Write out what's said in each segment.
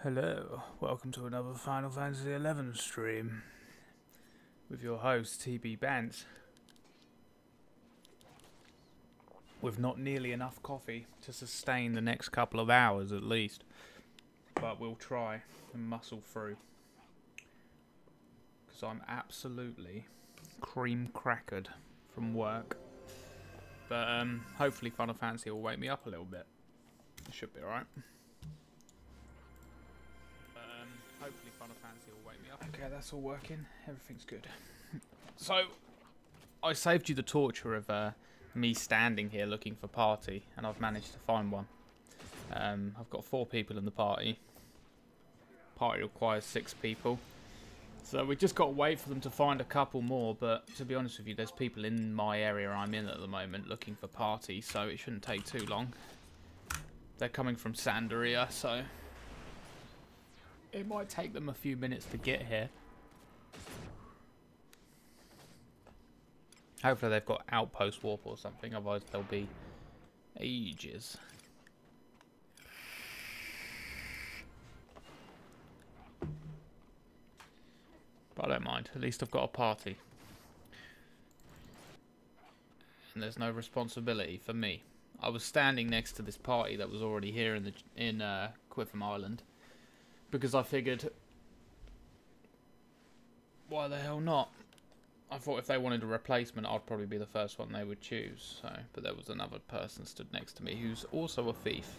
Hello, welcome to another Final Fantasy XI stream with your host TB Bance. With not nearly enough coffee to sustain the next couple of hours at least, but we'll try and muscle through because I'm absolutely cream crackered from work. But hopefully Final Fantasy will wake me up a little bit. It should be alright. Hopefully Final Fantasy will wake me up. Okay, that's all working. Everything's good. So, I saved you the torture of me standing here looking for party, and I've managed to find one. I've got 4 people in the party. Party requires 6 people. So we just got to wait for them to find a couple more, but to be honest with you, there's people in my area I'm in at the moment looking for party, so it shouldn't take too long. They're coming from Sandaria, so it might take them a few minutes to get here. Hopefully they've got outpost warp or something, otherwise they'll be ages. But I don't mind, at least I've got a party. And there's no responsibility for me. I was standing next to this party that was already here in Quiffham Island, because I figured, why the hell not? I thought if they wanted a replacement, I'd probably be the first one they would choose. So, but there was another person stood next to me who's also a thief.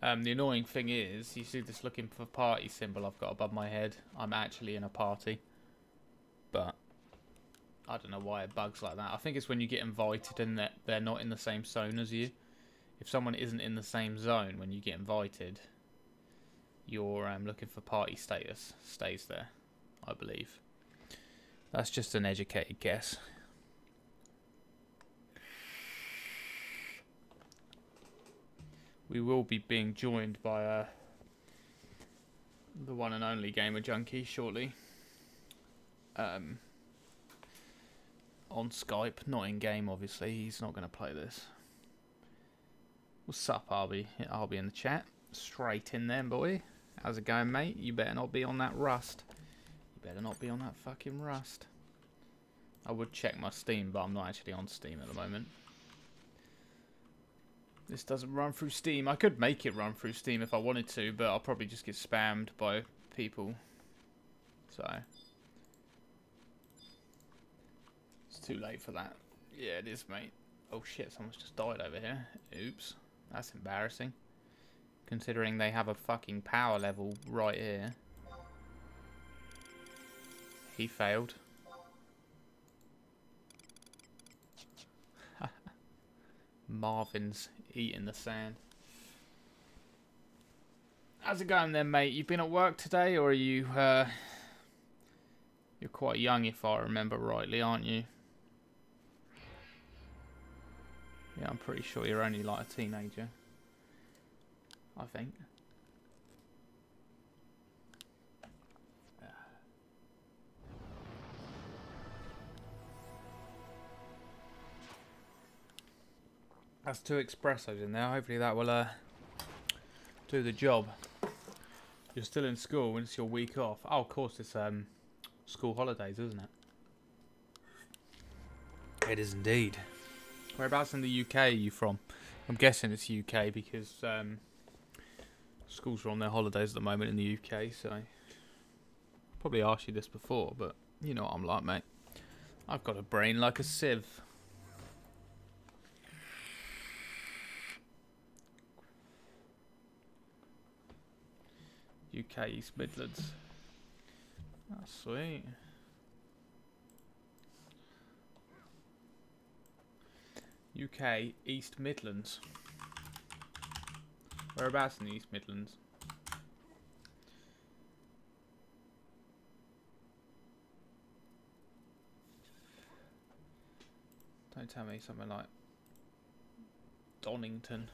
The annoying thing is, you see this looking for party symbol I've got above my head. I'm actually in a party, but I don't know why it bugs like that. I think it's when you get invited and that they're not in the same zone as you. If someone isn't in the same zone when you get invited, your looking for party status stays there, I believe. That's just an educated guess. We will be being joined by the one and only Gamer Junkie shortly. On Skype, not in game obviously. He's not going to play this. What's up, I'll be in the chat. Straight in there, boy. How's it going, mate? You better not be on that rust. You better not be on that fucking rust. I would check my Steam, but I'm not actually on Steam at the moment. This doesn't run through Steam. I could make it run through Steam if I wanted to, but I'll probably just get spammed by people. So it's too late for that. Yeah, it is, mate. Oh shit, someone's just died over here. Oops. That's embarrassing. Considering they have a fucking power level right here. He failed. Marvin's eating the sand. How's it going then, mate? You've been at work today, or are you, you're quite young if I remember rightly, aren't you? Yeah, I'm pretty sure you're only like a teenager. I think. That's 2 espressos in there. Hopefully that will do the job. You're still in school and it's your week off. Oh, of course it's school holidays, isn't it? It is indeed. Whereabouts in the UK are you from? I'm guessing it's UK because schools are on their holidays at the moment in the UK, so I probably asked you this before, but you know what I'm like, mate. I've got a brain like a sieve. UK East Midlands. That's sweet. UK East Midlands. Whereabouts in the East Midlands? Don't tell me something like Donington.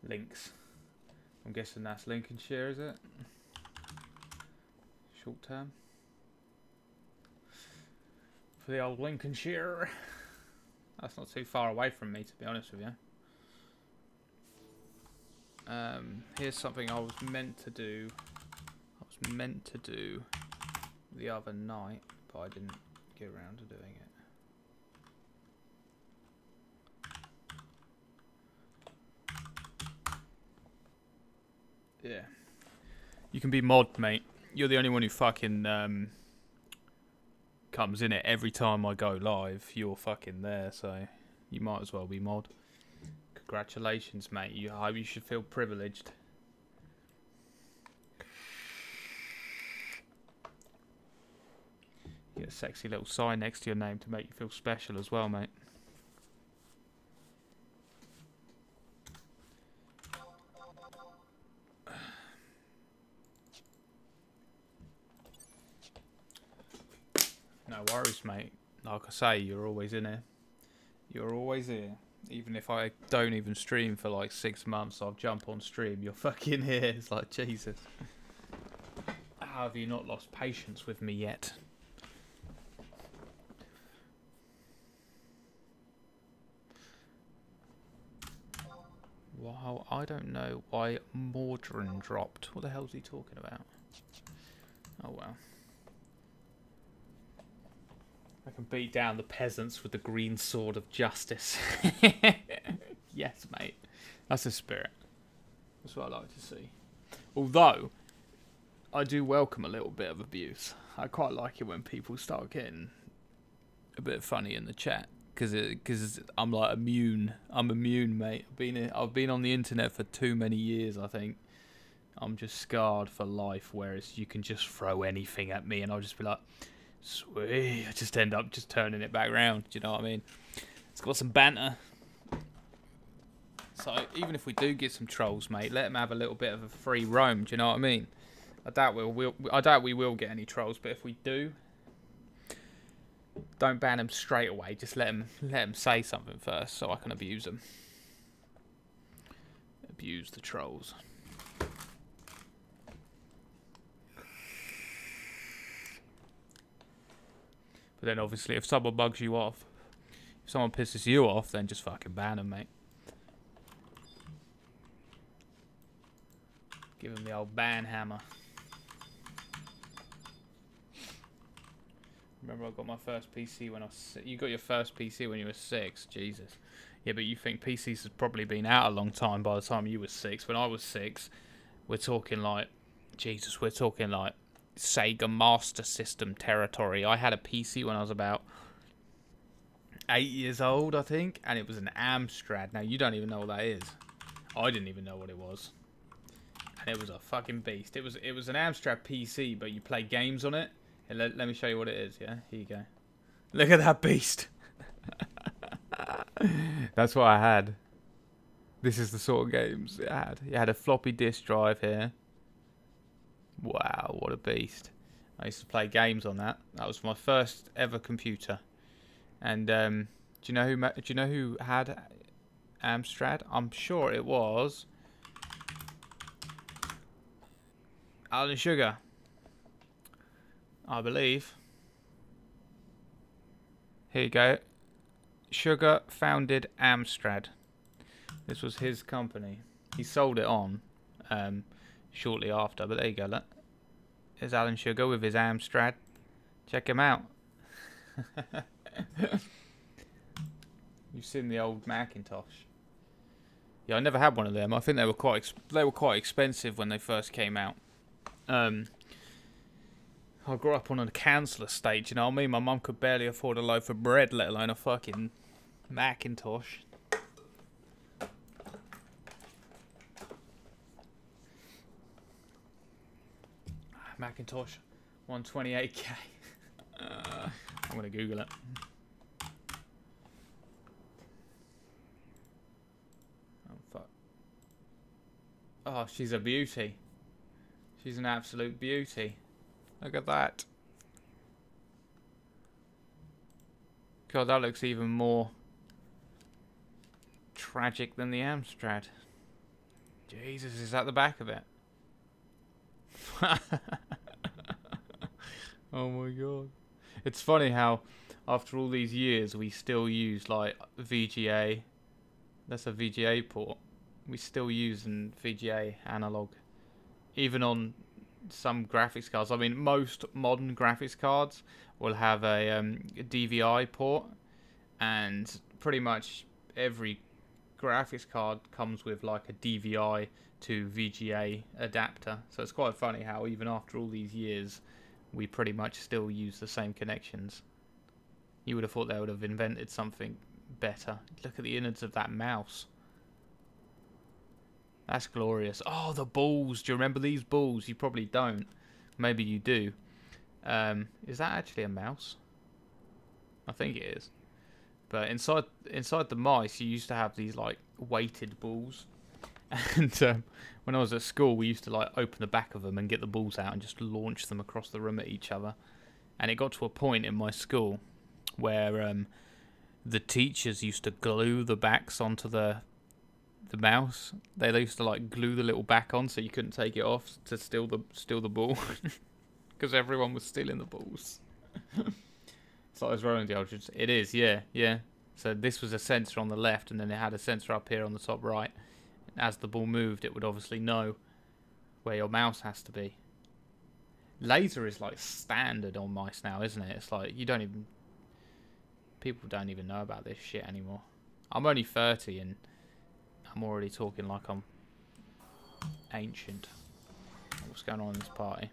Links. I'm guessing that's Lincolnshire, is it? Short term. For the old Lincolnshire. That's not too far away from me, to be honest with you. Here's something I was meant to do. The other night, but I didn't get around to doing it. Yeah. You can be mod, mate. You're the only one who fucking comes in it every time I go live. You're fucking there, so you might as well be mod. Congratulations, mate. You should feel privileged. Get a sexy little sign next to your name to make you feel special as well, mate. No worries, mate. Like I say, you're always in here. You're always here. Even if I don't even stream for like 6 months, I'll jump on stream. You're fucking here. It's like, Jesus. How have you not lost patience with me yet? Wow, I don't know why Mordrin dropped. What the hell is he talking about? Oh well. I can beat down the peasants with the green sword of justice. Yes, mate. That's the spirit. That's what I like to see. Although, I do welcome a little bit of abuse. I quite like it when people start getting a bit funny in the chat. Because I'm like immune. I'm immune, mate. I've been on the internet for too many years, I think. I'm just scarred for life, whereas you can just throw anything at me and I'll just be like, sweet. I just end up just turning it back round. Do you know what I mean? It's got some banter. So even if we do get some trolls, mate, let them have a little bit of a free roam. Do you know what I mean? I doubt we will get any trolls, but if we do, don't ban them straight away. Just let them say something first, so I can abuse them. Abuse the trolls. But then obviously, if someone bugs you off, if someone pisses you off, then just fucking ban them, mate. Give them the old ban hammer. Remember, I got my first PC when I was... You got your first PC when you were 6. Jesus. Yeah, but you think PCs had probably been out a long time by the time you were 6. When I was 6, we're talking like... Jesus, we're talking like Sega Master System territory. I had a PC when I was about 8 years old, I think. And it was an Amstrad. Now, you don't even know what that is. I didn't even know what it was. And it was a fucking beast. It was an Amstrad PC, but you play games on it. Let me show you what it is, yeah? Here you go. Look at that beast. That's what I had. This is the sort of games it had. It had a floppy disk drive here. Wow, what a beast. I used to play games on that. That was my first ever computer. And do you know who had Amstrad? I'm sure it was Alan Sugar, I believe. Here you go. Sugar founded Amstrad. This was his company. He sold it on shortly after, but there you go. Look. There's Alan Sugar with his Amstrad. Check him out. You've seen the old Macintosh. Yeah, I never had one of them. I think they were quite expensive when they first came out. I grew up on a council estate, you know what I mean? My mum could barely afford a loaf of bread, let alone a fucking Macintosh. Macintosh, 128k. I'm gonna Google it. Oh, she's a beauty. She's an absolute beauty. Look at that. God, that looks even more tragic than the Amstrad. Jesus, is that the back of it? Oh my god. It's funny how after all these years we still use like VGA. That's a VGA port. We still use an VGA analog. Even on some graphics cards. I mean, most modern graphics cards will have a DVI port, and pretty much every graphics card comes with like a DVI to VGA adapter. So it's quite funny how even after all these years we pretty much still use the same connections. You would have thought they would have invented something better. Look at the innards of that mouse. That's glorious. Oh, the balls. Do you remember these balls? You probably don't. Maybe you do. Is that actually a mouse? I think it is. But inside the mice, you used to have these like weighted balls. And when I was at school, we used to like open the back of them and get the balls out and just launch them across the room at each other. And it got to a point in my school where the teachers used to glue the backs onto the mouse. They used to like glue the little back on so you couldn't take it off to steal the ball, because everyone was stealing the balls. It's like I was rolling the Aldridge. It is, yeah. So this was a sensor on the left, and then it had a sensor up here on the top right. As the ball moved, it would obviously know where your mouse has to be. Laser is like standard on mice now, isn't it? It's like people don't even know about this shit anymore. I'm only 30 and I'm already talking like I'm ancient. What's going on in this party?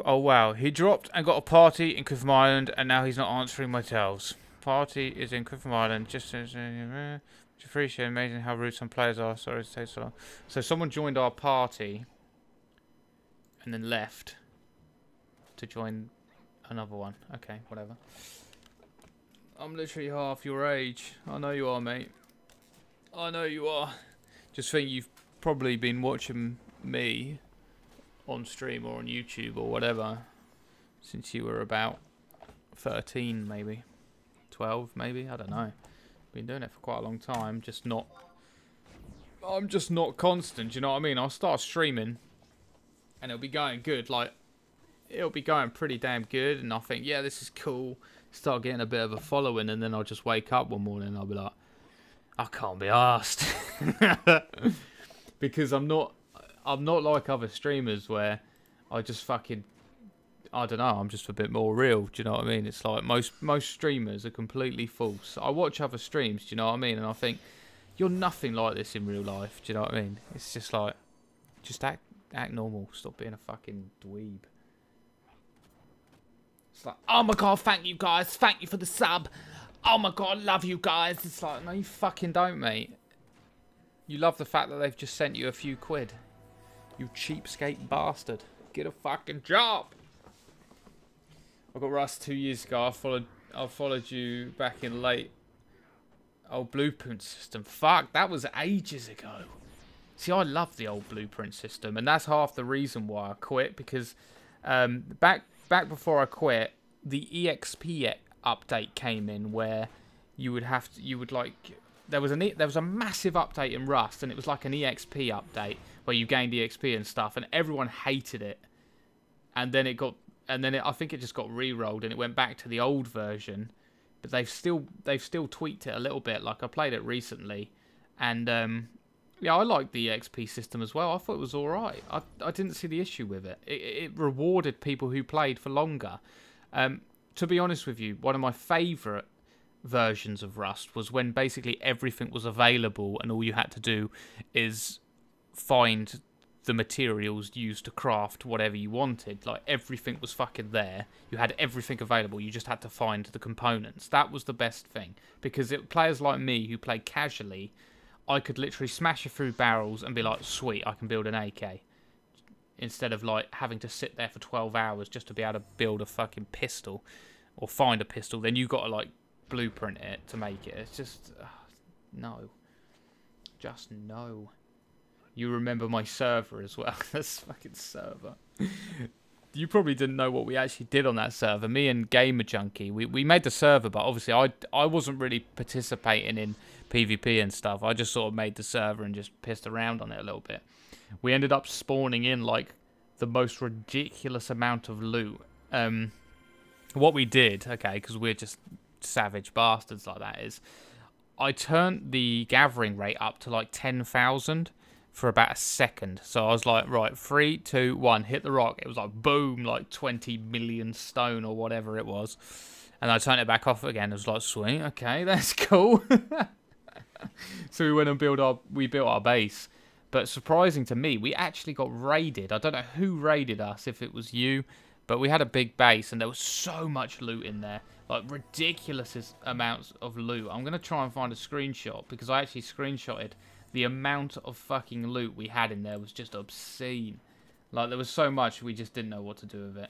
Oh wow, he dropped and got a party in Clifford Island, and now he's not answering my tells. Party is in Clifford Island, just as appreciate amazing how rude some players are. Sorry it takes so long. So someone joined our party and then left to join another one. Okay, whatever. I'm literally half your age. I know you are, mate. I know you are. Just think you've probably been watching me on stream or on YouTube or whatever since you were about 13, maybe 12, maybe. I don't know. Been doing it for quite a long time. I'm just not constant. Do you know what I mean? I'll start streaming and it'll be going good. Like, it'll be going pretty damn good, and I'll think, yeah, this is cool. Start getting a bit of a following, and then I'll just wake up one morning and I'll be like, I can't be arsed. Because I'm not like other streamers where I just fucking, I don't know, I'm just a bit more real. Do you know what I mean? It's like most streamers are completely false. I watch other streams, do you know what I mean? And I think, you're nothing like this in real life. Do you know what I mean? It's just like, just act normal. Stop being a fucking dweeb. It's like, oh my god, thank you guys. Thank you for the sub. Oh my god, love you guys. It's like, no, you fucking don't, mate. You love the fact that they've just sent you a few quid. You cheapskate bastard. Get a fucking job. I got Rust 2 years ago. I followed you back in late. Old Blueprint system. Fuck, that was ages ago. See, I love the old Blueprint system, and that's half the reason why I quit, because back before I quit, the EXP update came in where there was a massive update in Rust, and it was like an EXP update where you gained EXP and stuff, and everyone hated it. And then I think it just got re-rolled and it went back to the old version, but they've still tweaked it a little bit. Like, I played it recently, and yeah, I liked the EXP system as well. I thought it was all right. I didn't see the issue with it. It rewarded people who played for longer. To be honest with you, one of my favourite versions of Rust was when basically everything was available and all you had to do is find the materials used to craft whatever you wanted. Like, everything was fucking there. You had everything available. You just had to find the components. That was the best thing, because players like me who play casually, I could literally smash it through barrels and be like, sweet, I can build an AK. Instead of like having to sit there for 12 hours just to be able to build a fucking pistol or find a pistol. Then you got to like blueprint it to make it. It's just, no. Just no. You remember my server as well. This fucking server. You probably didn't know what we actually did on that server. Me and Gamer Junkie, we made the server, but obviously I wasn't really participating in PvP and stuff. I just sort of made the server and just pissed around on it a little bit. We ended up spawning in like the most ridiculous amount of loot. What we did, okay, because we're just savage bastards like that, is I turned the gathering rate up to like 10,000 for about a second. So I was like, right, 3, 2, 1, hit the rock. It was like boom, like 20 million stone or whatever it was. And I turned it back off again. It was like, sweet, okay, that's cool. So we went and built our base. But surprising to me, we actually got raided. I don't know who raided us, if it was you, but we had a big base and there was so much loot in there. Like ridiculous amounts of loot. I'm going to try and find a screenshot because I actually screenshotted the amount of fucking loot we had in there was just obscene. Like there was so much we just didn't know what to do with it.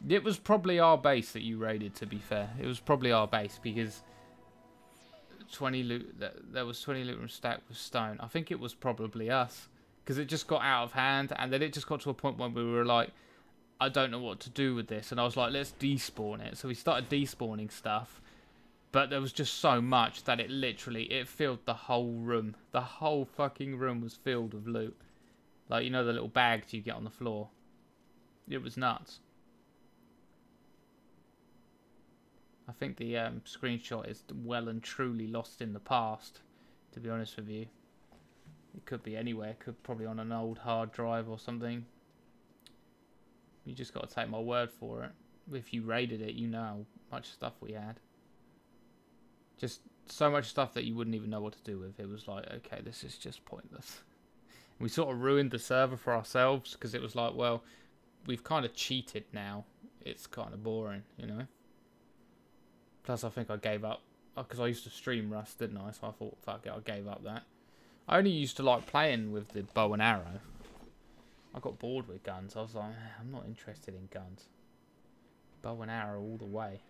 It was probably our base that you raided, to be fair. It was probably our base because 20 loot, there was 20 loot rooms stacked with stone. I think it was probably us because it just got out of hand and then it just got to a point when we were like, I don't know what to do with this, and I was like, let's despawn it. So we started despawning stuff, but there was just so much that it filled the whole room. The whole fucking room was filled with loot. Like, you know the little bags you get on the floor? It was nuts. I think the screenshot is well and truly lost in the past, to be honest with you. It could be anywhere. It could probably on an old hard drive or something. You just got to take my word for it. If you raided it, you know how much stuff we had. Just so much stuff that you wouldn't even know what to do with. It was like, okay, this is just pointless. We sort of ruined the server for ourselves because it was like, well, we've kind of cheated now. It's kind of boring, you know. Plus, I think I gave up because I used to stream Rust, didn't I? So I thought, fuck it, I gave up that. I only used to like playing with the bow and arrow. I got bored with guns. I was like, I'm not interested in guns. Bow and arrow all the way.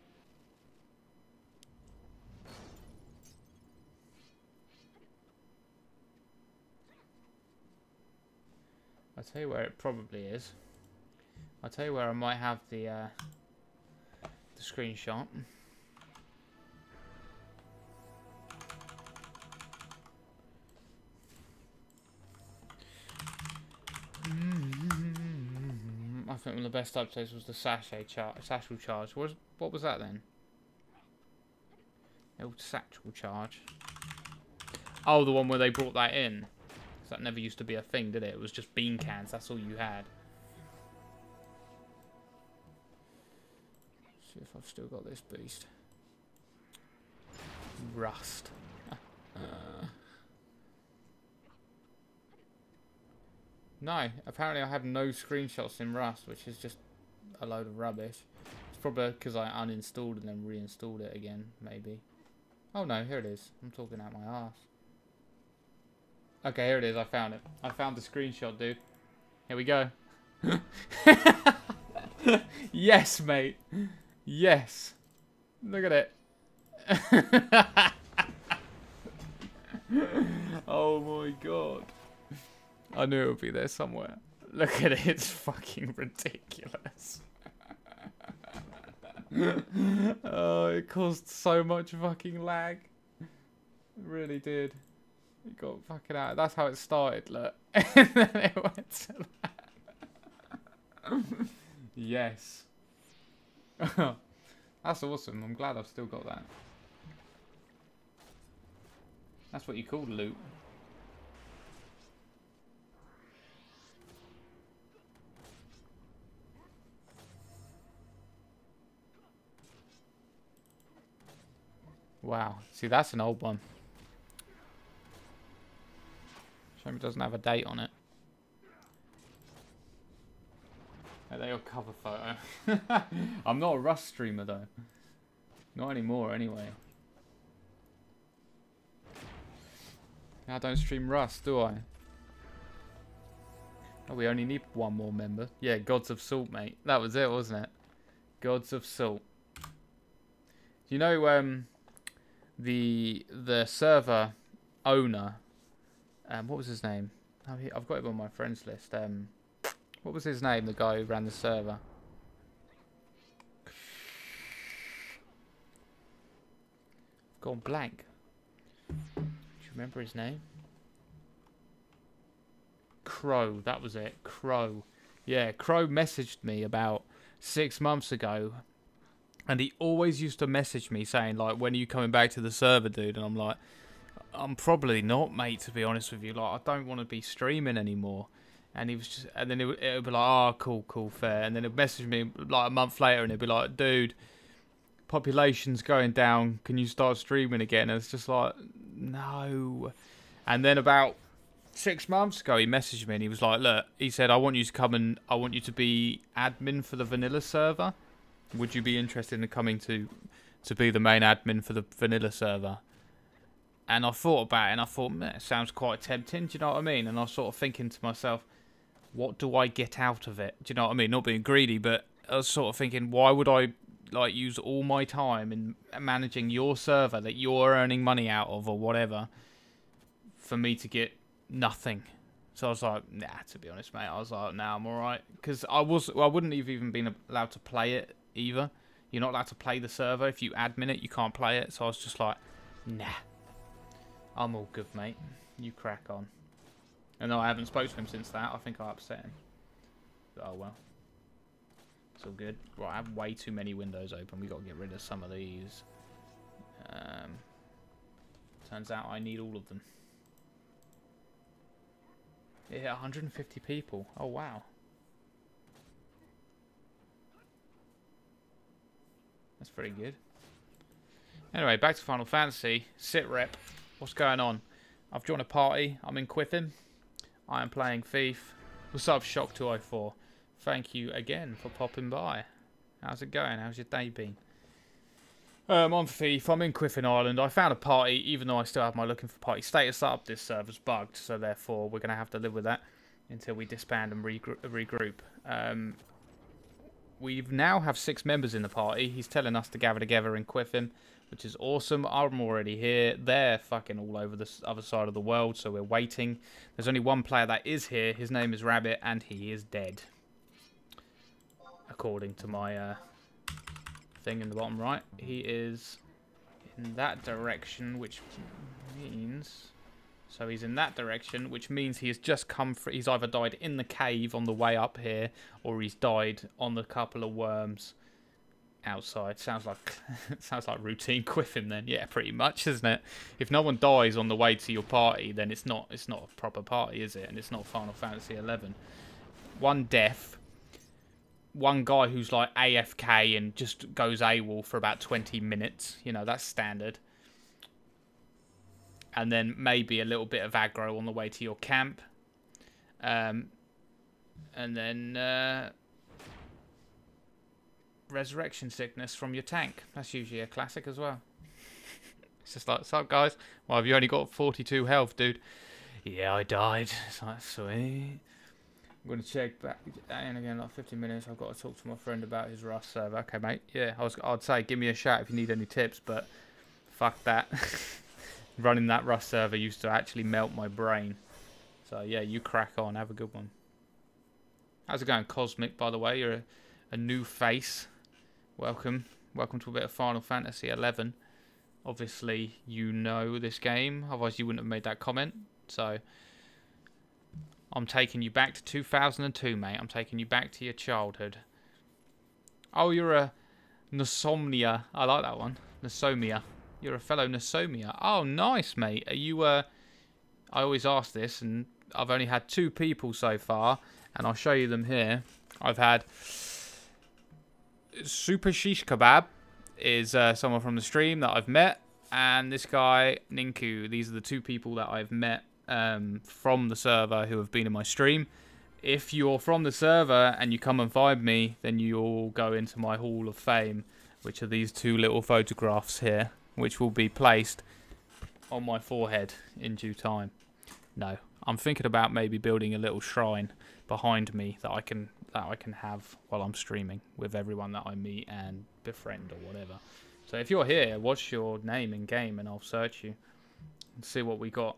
I'll tell you where it probably is. I'll tell you where I might have the screenshot. I think one of the best episodes was the satchel charge. What was that then? The old satchel charge. Oh, the one where they brought that in. 'Cause that never used to be a thing, did it? It was just bean cans. That's all you had. See if I've still got this beast. Rust. No, apparently I have no screenshots in Rust, which is just a load of rubbish. It's probably because I uninstalled and then reinstalled it again, maybe. Oh no, here it is. I'm talking out my ass. Okay, here it is. I found it. I found the screenshot, dude. Here we go. Yes, mate. Yes. Look at it. Oh my god. I knew it would be there somewhere. Look at it, it's fucking ridiculous. Oh, it caused so much fucking lag. It really did. It got fucking out. That's how it started, look. And then it went to that. Yes. That's awesome. I'm glad I've still got that. That's what you call loot. Wow. See, that's an old one. Shame it doesn't have a date on it. Are they your cover photo? I'm not a Rust streamer though. Not anymore anyway. I don't stream Rust, do I? Oh, we only need one more member. Yeah, Gods of Salt, mate. That was it, wasn't it? Gods of Salt. You know, the server owner, what was his name? I've got him on my friends list. What was his name? The guy who ran the server. Gone blank. Do you remember his name? Crow. That was it. Crow. Yeah, Crow messaged me about 6 months ago, and he always used to message me saying like, "When are you coming back to the server, dude?" And I'm like, "I'm probably not, mate. To be honest with you, like, I don't want to be streaming anymore." And he was just, and then it would be like, "Oh, cool, fair." And then he'd message me like a month later, and he'd be like, "Dude, population's going down. Can you start streaming again?" And it's just like, no. And then about 6 months ago, he messaged me and he was like, "Look," he said, "I want you to come and I want you to be admin for the vanilla server. Would you be interested in coming to be the main admin for the vanilla server?" And I thought about it and I thought, man, it sounds quite tempting. Do you know what I mean? And I was sort of thinking to myself, what do I get out of it? Do you know what I mean? Not being greedy, but I was sort of thinking, why would I like use all my time in managing your server that you're earning money out of or whatever for me to get nothing? So I was like, nah, to be honest, mate, I was like, nah, I'm alright. Because I wouldn't have even been allowed to play it either. You're not allowed to play the server. If you admin it, you can't play it. So I was just like, nah, I'm all good, mate. You crack on. And no, I haven't spoken to him since that. I think I upset him. But oh well. It's all good. Right, I have way too many windows open. We got to get rid of some of these. Turns out I need all of them. Yeah, 150 people. Oh, wow. That's pretty good. Anyway, back to Final Fantasy. Sit rep. What's going on? I've joined a party. I'm in Quiffin. I am playing Thief. What's up, Shock 204? Thank you again for popping by. How's it going? How's your day been? I'm Thief. I'm in Quiffin Island. I found a party, even though I still have my looking for party status up. This server's bugged, so therefore we're going to have to live with that until we disband and regroup. We now have 6 members in the party. He's telling us to gather together in Quiffin, which is awesome. I'm already here. They're fucking all over the other side of the world, so we're waiting. There's only one player that is here. His name is Rabbit, and he is dead, according to my thing in the bottom right. He is in that direction, which means... So he's in that direction, which means he has just come... He's either died in the cave on the way up here, or he's died on the couple of worms outside. Sounds like sounds like routine Quiffin then. Yeah, pretty much, isn't it? If no one dies on the way to your party, then it's not a proper party, is it? And it's not Final Fantasy 11. One death, one guy who's like AFK and just goes AWOL for about 20 minutes. You know, that's standard. And then maybe a little bit of aggro on the way to your camp. And then resurrection sickness from your tank. That's usually a classic as well. It's just like, what's up, guys? Well, have you only got 42 health, dude? Yeah, I died. It's like, sweet. I'm going to check back in again, like 15 minutes. I've got to talk to my friend about his Rust server. Okay, mate. Yeah, I'd say give me a shout if you need any tips, but fuck that. Running that Rust server used to actually melt my brain. So, yeah, you crack on. Have a good one. How's it going, Cosmic, by the way? You're a new face. Welcome. Welcome to a bit of Final Fantasy 11. Obviously, you know this game. Otherwise, you wouldn't have made that comment. So, I'm taking you back to 2002, mate. I'm taking you back to your childhood. Oh, you're a Nasomnia. I like that one. Nasomia. You're a fellow Nasomia. Oh, nice, mate. Are you, I always ask this, and I've only had 2 people so far, and I'll show you them here. I've had Super Shish Kebab is someone from the stream that I've met, and this guy, Ninku. These are the 2 people that I've met from the server who have been in my stream. If you're from the server and you come and find me, then you'll go into my Hall of Fame, which are these 2 little photographs here, which will be placed on my forehead in due time. No, I'm thinking about maybe building a little shrine behind me that I can have while I'm streaming with everyone that I meet and befriend or whatever. So if you're here, what's your name in game, and I'll search you and see what we got.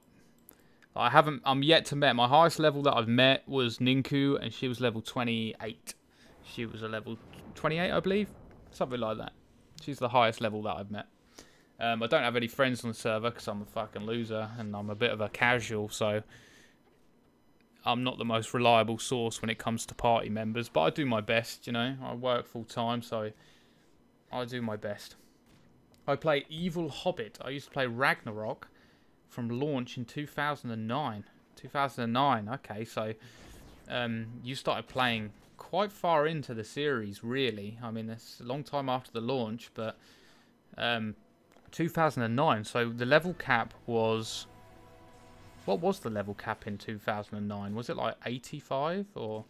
I'm yet to met. My highest level that I've met was Ninku, and she was level 28. She was a level 28, I believe. Something like that. She's the highest level that I've met. I don't have any friends on the server because I'm a fucking loser and I'm a bit of a casual, so I'm not the most reliable source when it comes to party members, but I do my best, you know. I work full time, so I do my best. I play Evil Hobbit. I used to play Ragnarok from launch in 2009. 2009, okay, so you started playing quite far into the series, really. I mean, it's a long time after the launch, but 2009, so the level cap was... What was the level cap in 2009? Was it like 85 or...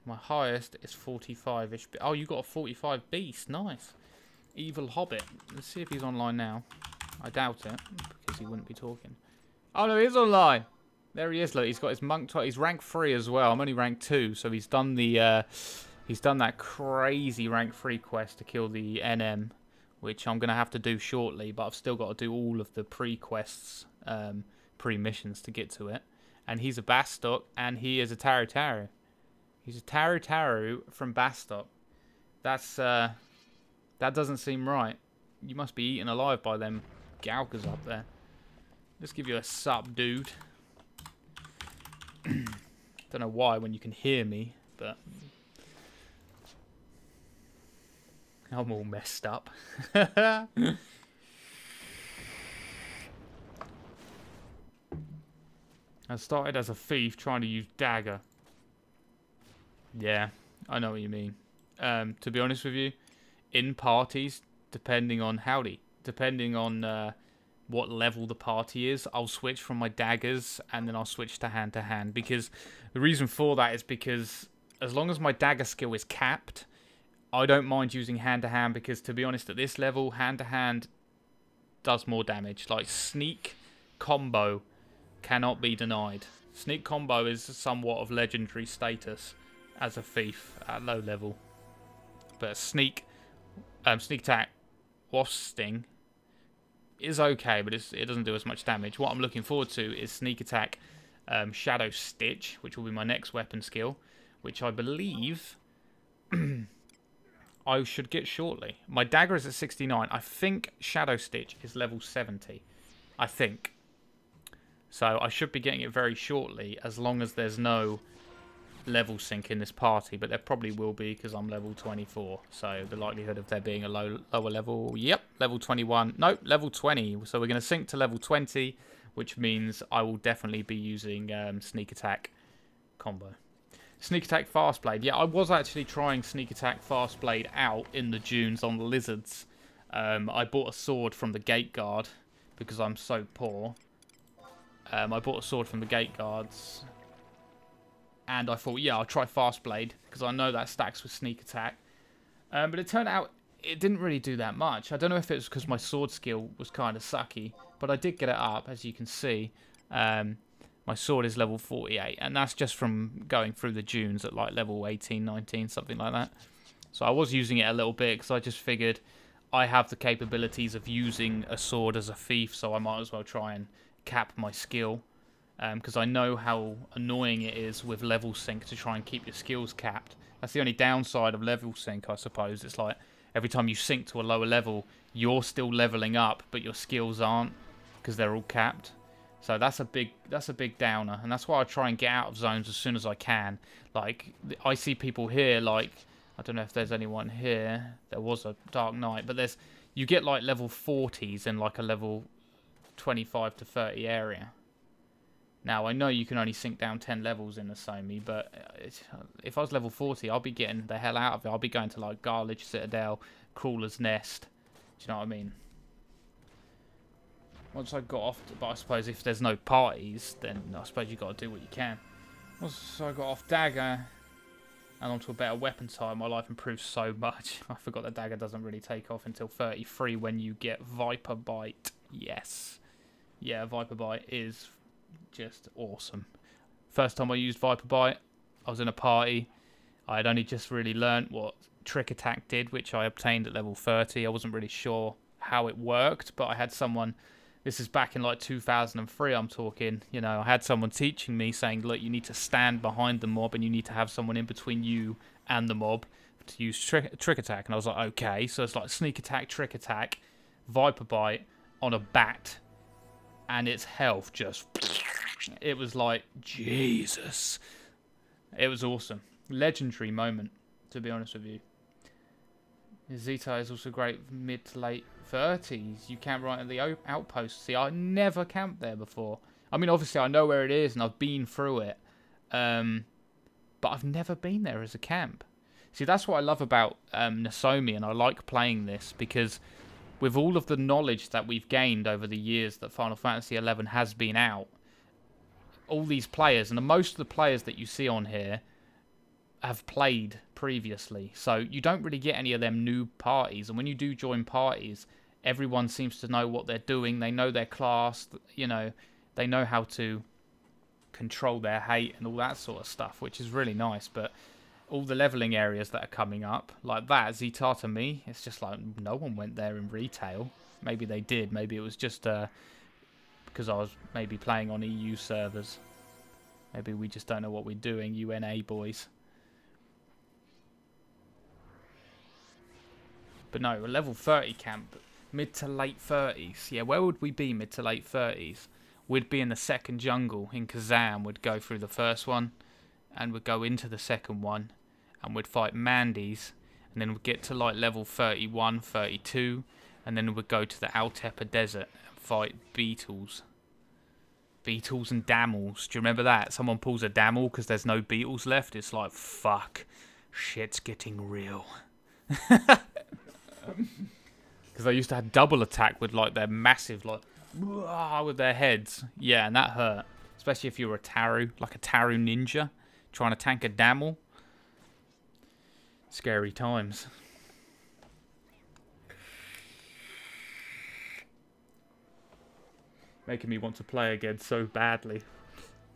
My highest is 45-ish. Oh, you got a 45 beast. Nice. Evil Hobbit. Let's see if he's online now. I doubt it, because he wouldn't be talking. Oh, no, he is online. There he is. Look, he's got his monk... He's rank 3 as well. I'm only rank 2, so he's done the... he's done that crazy rank 3 quest to kill the NM, which I'm going to have to do shortly, but I've still got to do all of the pre-quests, pre-missions to get to it. And he's a Bastok, and he is a Taru Taru. He's a Taru Taru from Bastok. That's, that doesn't seem right. You must be eaten alive by them Galkas up there. Let's give you a sup, dude. Don't know why when you can hear me, but... I'm all messed up. I started as a thief trying to use dagger. Yeah, I know what you mean. To be honest with you, in parties, depending on what level the party is, I'll switch from my daggers and then I'll switch to hand, because the reason for that is because as long as my dagger skill is capped, I don't mind using hand-to-hand, because to be honest, at this level, hand-to-hand does more damage. Like, sneak combo cannot be denied. Sneak combo is somewhat of legendary status as a thief at low level. But sneak attack, wasp sting is okay, but it doesn't do as much damage. What I'm looking forward to is sneak attack, shadow stitch, which will be my next weapon skill, which I believe... I should get shortly. My dagger is at 69. I think Shadow Stitch is level 70. I think. So I should be getting it very shortly, as long as there's no level sync in this party. But there probably will be, because I'm level 24. So the likelihood of there being a lower level... Yep, level 21. Nope, level 20. So we're going to sync to level 20, which means I will definitely be using Sneak Attack combo. Sneak Attack Fast Blade. Yeah, I was actually trying Sneak Attack Fast Blade out in the dunes on the lizards. I bought a sword from the Gate Guard because I'm so poor. I bought a sword from the Gate Guards. And I thought, yeah, I'll try Fast Blade because I know that stacks with Sneak Attack. But it turned out it didn't really do that much. I don't know if it was because my sword skill was kind of sucky. But I did get it up, as you can see. My sword is level 48, and that's just from going through the dunes at like level 18, 19, something like that. So I was using it a little bit because I just figured I have the capabilities of using a sword as a thief, so I might as well try and cap my skill. Because I know how annoying it is with level sync to try and keep your skills capped. That's the only downside of level sync, I suppose. It's like every time you sync to a lower level, you're still leveling up, but your skills aren't because they're all capped. So that's a big downer, and that's why I try and get out of zones as soon as I can. Like, I see people here, like, I don't know if there's anyone here. There was a Dark Knight, but you get like level 40s in like a level 25 to 30 area. Now, I know you can only sink down 10 levels in Nasomi, but if I was level 40, I'll be getting the hell out of it. I'll be going to like Garledge Citadel, Crawler's Nest. Do you know what I mean? Once I got off, but I suppose if there's no parties, then I suppose you got to do what you can. Once I got off dagger and onto a better weapon type, my life improved so much. I forgot that dagger doesn't really take off until 33 when you get Viper Bite. Yes. Yeah, Viper Bite is just awesome. First time I used Viper Bite, I was in a party. I had only just really learnt what Trick Attack did, which I obtained at level 30. I wasn't really sure how it worked, but I had someone This is back in like 2003, I'm talking. You know, I had someone teaching me saying, look, you need to stand behind the mob and you need to have someone in between you and the mob to use trick attack. And I was like, okay. So it's like sneak attack, trick attack, viper bite on a bat. And its health just... It was like, Jesus. It was awesome. Legendary moment, to be honest with you. Zeta is also great mid to late 30s. You camp right at the outpost. See, I never camped there before. I mean, obviously, I know where it is and I've been through it. But I've never been there as a camp. See, that's what I love about Nasomi, and I like playing this because with all of the knowledge that we've gained over the years that Final Fantasy XI has been out, all these players, and most of the players that you see on here have played previously, so you don't really get any of them new parties. And when you do join parties, everyone seems to know what they're doing. They know their class, you know, they know how to control their hate and all that sort of stuff, which is really nice. But all the leveling areas that are coming up, like that, Zeta to me, it's just like no one went there in retail. Maybe they did. Maybe it was just because I was maybe playing on EU servers. Maybe we just don't know what we're doing, UNA boys. But no, a level 30 camp, mid to late 30s. Yeah, where would we be mid to late 30s? We'd be in the second jungle in Kazan. We'd go through the first one, and we'd go into the second one, and we'd fight Mandy's, and then we'd get to like level 31, 32, and then we'd go to the Altepa Desert and fight beetles. Beetles and damels. Do you remember that? Someone pulls a damel because there's no beetles left. It's like, fuck, shit's getting real. Because they used to have double attack with like their massive, like, with their heads. Yeah, and that hurt. Especially if you were a Taru, like a Taru ninja, trying to tank a damel. Scary times. Making me want to play again so badly.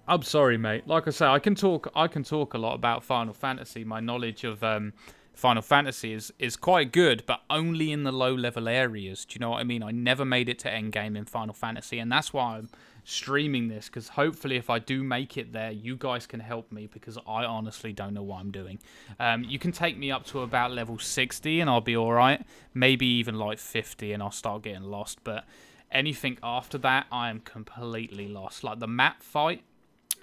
I'm sorry, mate. Like I say, I can talk a lot about Final Fantasy. My knowledge of Final Fantasy is quite good, but only in the low-level areas. Do you know what I mean? I never made it to endgame in Final Fantasy, and that's why I'm streaming this, because hopefully if I do make it there, you guys can help me, because I honestly don't know what I'm doing. You can take me up to about level 60, and I'll be alright. Maybe even like 50, and I'll start getting lost, but anything after that, I am completely lost. Like the map fight,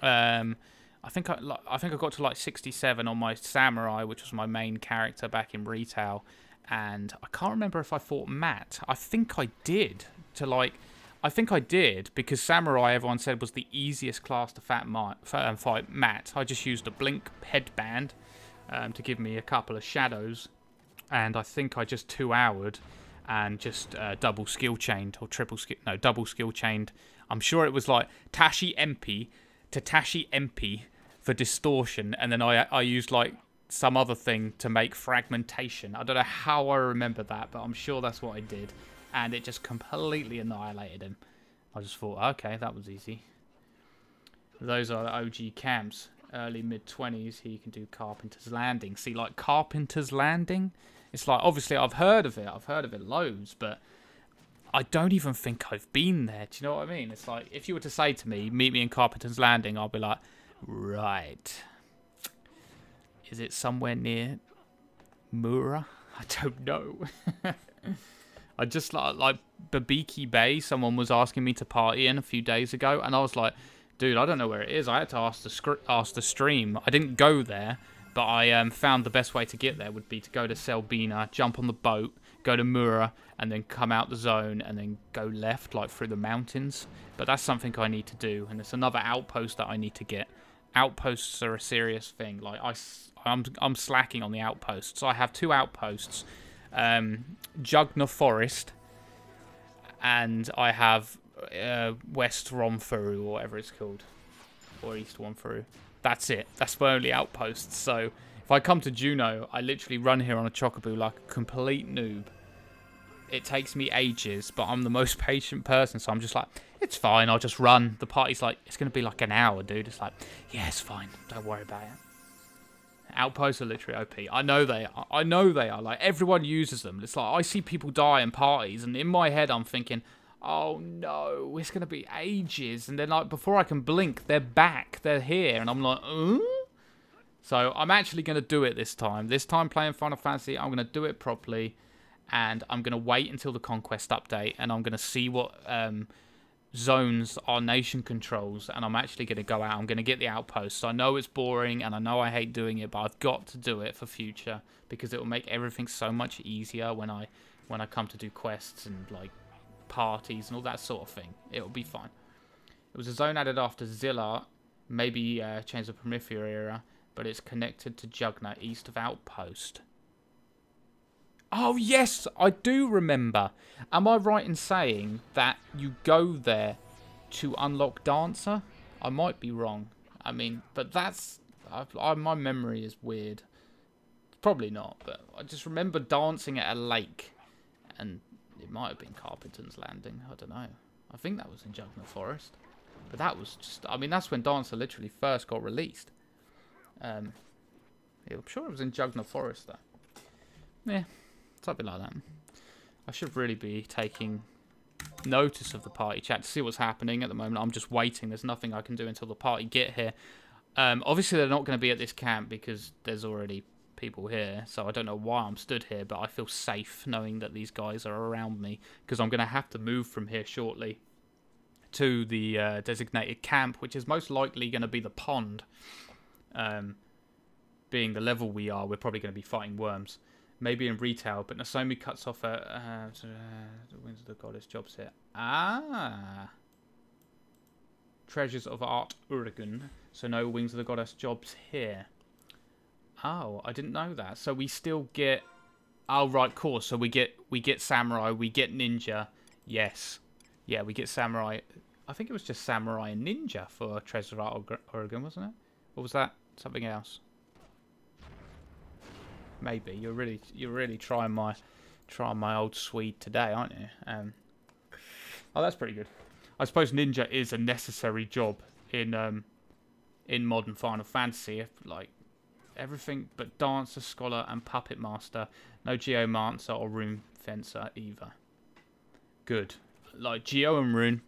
I think I got to like 67 on my samurai, which was my main character back in retail, and I can't remember if I fought Matt. I think I did. I think I did, because samurai, everyone said, was the easiest class to fight Matt. I just used a blink headband to give me a couple of shadows, and I think I just 2-houred and just double skill chained, or double skill chained. I'm sure it was like Tashi MP to Tashi MP for distortion, and then I used like some other thing to make fragmentation. I don't know how I remember that, but I'm sure that's what I did, and it just completely annihilated him. I just thought, okay, that was easy. Those are the OG camps. Early mid-20s, here you can do Carpenter's Landing. See, like Carpenter's Landing, it's like, obviously I've heard of it loads, but I don't even think I've been there. Do you know what I mean? It's like, if you were to say to me, meet me in Carpenter's Landing, I'll be like, right. Is it somewhere near Mura? I don't know. I just like Babiki Bay, someone was asking me to party in a few days ago, and I was like, dude, I don't know where it is. I had to ask the stream. I didn't go there, but I found the best way to get there would be to go to Selbina, jump on the boat, go to Mura, and then come out the zone, and then go left, like through the mountains. But that's something I need to do, and it's another outpost that I need to get. Outposts are a serious thing. Like I'm slacking on the outposts. I have 2 outposts, Jugna Forest, and I have West Romfuru, or whatever it's called, or East Romfuru. That's it. That's my only outpost. So if I come to Juno, I literally run here on a Chocobo like a complete noob. It takes me ages, but I'm the most patient person, so I'm just like, it's fine, I'll just run. The party's like, it's going to be like an hour, dude. It's like, yeah, it's fine. Don't worry about it. Outposts are literally OP. I know they are. I know they are. Like, everyone uses them. It's like, I see people die in parties, and in my head, I'm thinking, Oh no, it's going to be ages. And then like before I can blink, they're back. They're here. And I'm like, So I'm actually going to do it this time. This time playing Final Fantasy, I'm going to do it properly. And I'm going to wait until the Conquest update. And I'm going to see what zones our nation controls. And I'm actually going to go out. I'm going to get the outposts. I know it's boring and I know I hate doing it. But I've got to do it for future. Because it will make everything so much easier when I come to do quests and like parties and all that sort of thing. It'll be fine. It was a zone added after Zilla, maybe Chains of Promethea era, but it's connected to Jugna east of Outpost. Oh yes, I do remember. Am I right in saying that you go there to unlock Dancer? I might be wrong. I mean, but that's my memory is weird. Probably not, but I just remember dancing at a lake and it might have been Carpenter's Landing. I don't know. I think that was in Jugna Forest. But that was just... I mean, that's when Dancer literally first got released. Yeah, I'm sure it was in Jugna Forest, though. Yeah, something like that. I should really be taking notice of the party chat to see what's happening at the moment. I'm just waiting. There's nothing I can do until the party get here. Obviously, they're not going to be at this camp because there's already... people here, so I don't know why I'm stood here, but I feel safe knowing that these guys are around me because I'm going to have to move from here shortly to the designated camp, which is most likely going to be the pond. Being the level we are, we're probably going to be fighting worms. Maybe in retail, but Nasomi cuts off the Wings of the Goddess jobs here. Ah! Treasures of Art Urigan, so no Wings of the Goddess jobs here. Oh, I didn't know that. So we still get... Oh, right, course. So we get Samurai, we get Ninja. Yes. Yeah, we get Samurai. I think it was just Samurai and Ninja for Treasure of Art Oregon, wasn't it? Or was that something else? Maybe. You're really trying my old Swede today, aren't you? Oh, that's pretty good. I suppose Ninja is a necessary job in modern Final Fantasy. If, like... everything but Dancer, Scholar, and Puppet Master. No Geomancer or Rune Fencer either. Good. Like, Geo and Rune,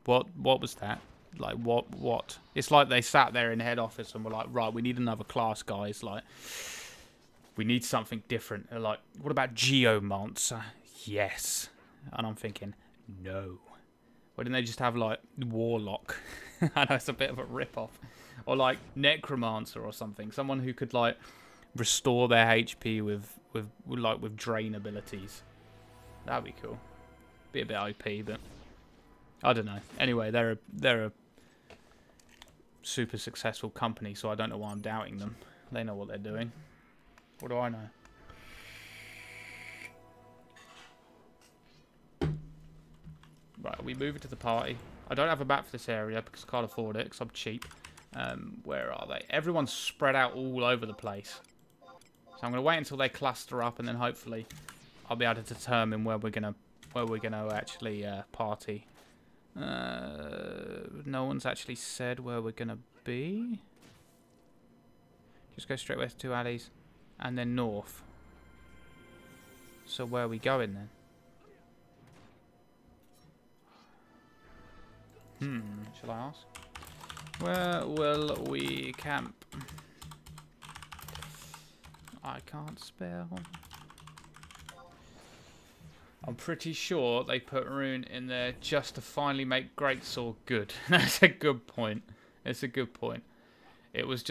what was that? Like, what? It's like they sat there in head office and were like, right, we need another class, guys. Like, we need something different. They're like, what about Geomancer? Yes. And I'm thinking, no. Why didn't they just have, like, Warlock? I know it's a bit of a rip-off. Or like Necromancer or something. Someone who could like restore their HP with drain abilities. That'd be cool. Be a bit OP, but I don't know. Anyway, they're a super successful company, so I don't know why I'm doubting them. They know what they're doing. What do I know? Right, we move it to the party. I don't have a map for this area because I can't afford it because I'm cheap. Where are they? Everyone's spread out all over the place. So I'm going to wait until they cluster up, and then hopefully I'll be able to determine where we're gonna actually party. No one's actually said where we're gonna be. Just go straight west, 2 alleys, and then north. So where are we going then? Shall I ask? Where will we camp? I can't spell. I'm pretty sure they put Rune in there just to finally make Greatsword good. That's a good point. It's a good point. It was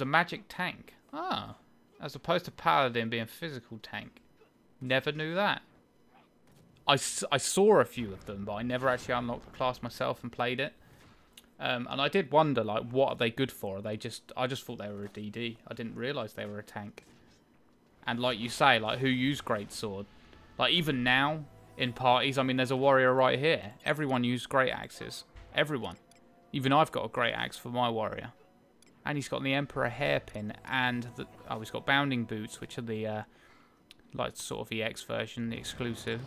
a magic tank. Ah, as opposed to Paladin being a physical tank. Never knew that. I saw a few of them, but I never actually unlocked the class myself and played it. And I did wonder, like, what are they good for? I just thought they were a DD. I didn't realise they were a tank. And like you say, like, who used Greatsword? Like, even now, in parties, I mean, there's a warrior right here. Everyone used great axes. Everyone. Even I've got a great axe for my warrior. And he's got the Emperor hairpin and he's got bounding boots, which are the, like, sort of EX version, the exclusive.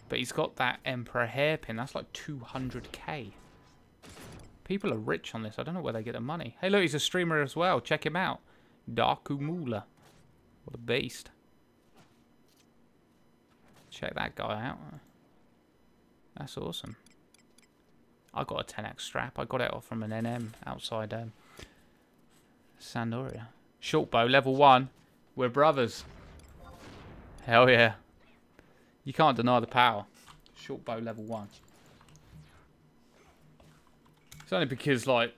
But he's got that Emperor hairpin. That's like 200k. People are rich on this. I don't know where they get the money. Hey, look, he's a streamer as well. Check him out. Darkumula. What a beast. Check that guy out. That's awesome. I got a 10x strap. I got it off from an NM outside Sandoria. Short bow, level 1. We're brothers. Hell yeah. You can't deny the power. Short bow, level 1. It's only because, like,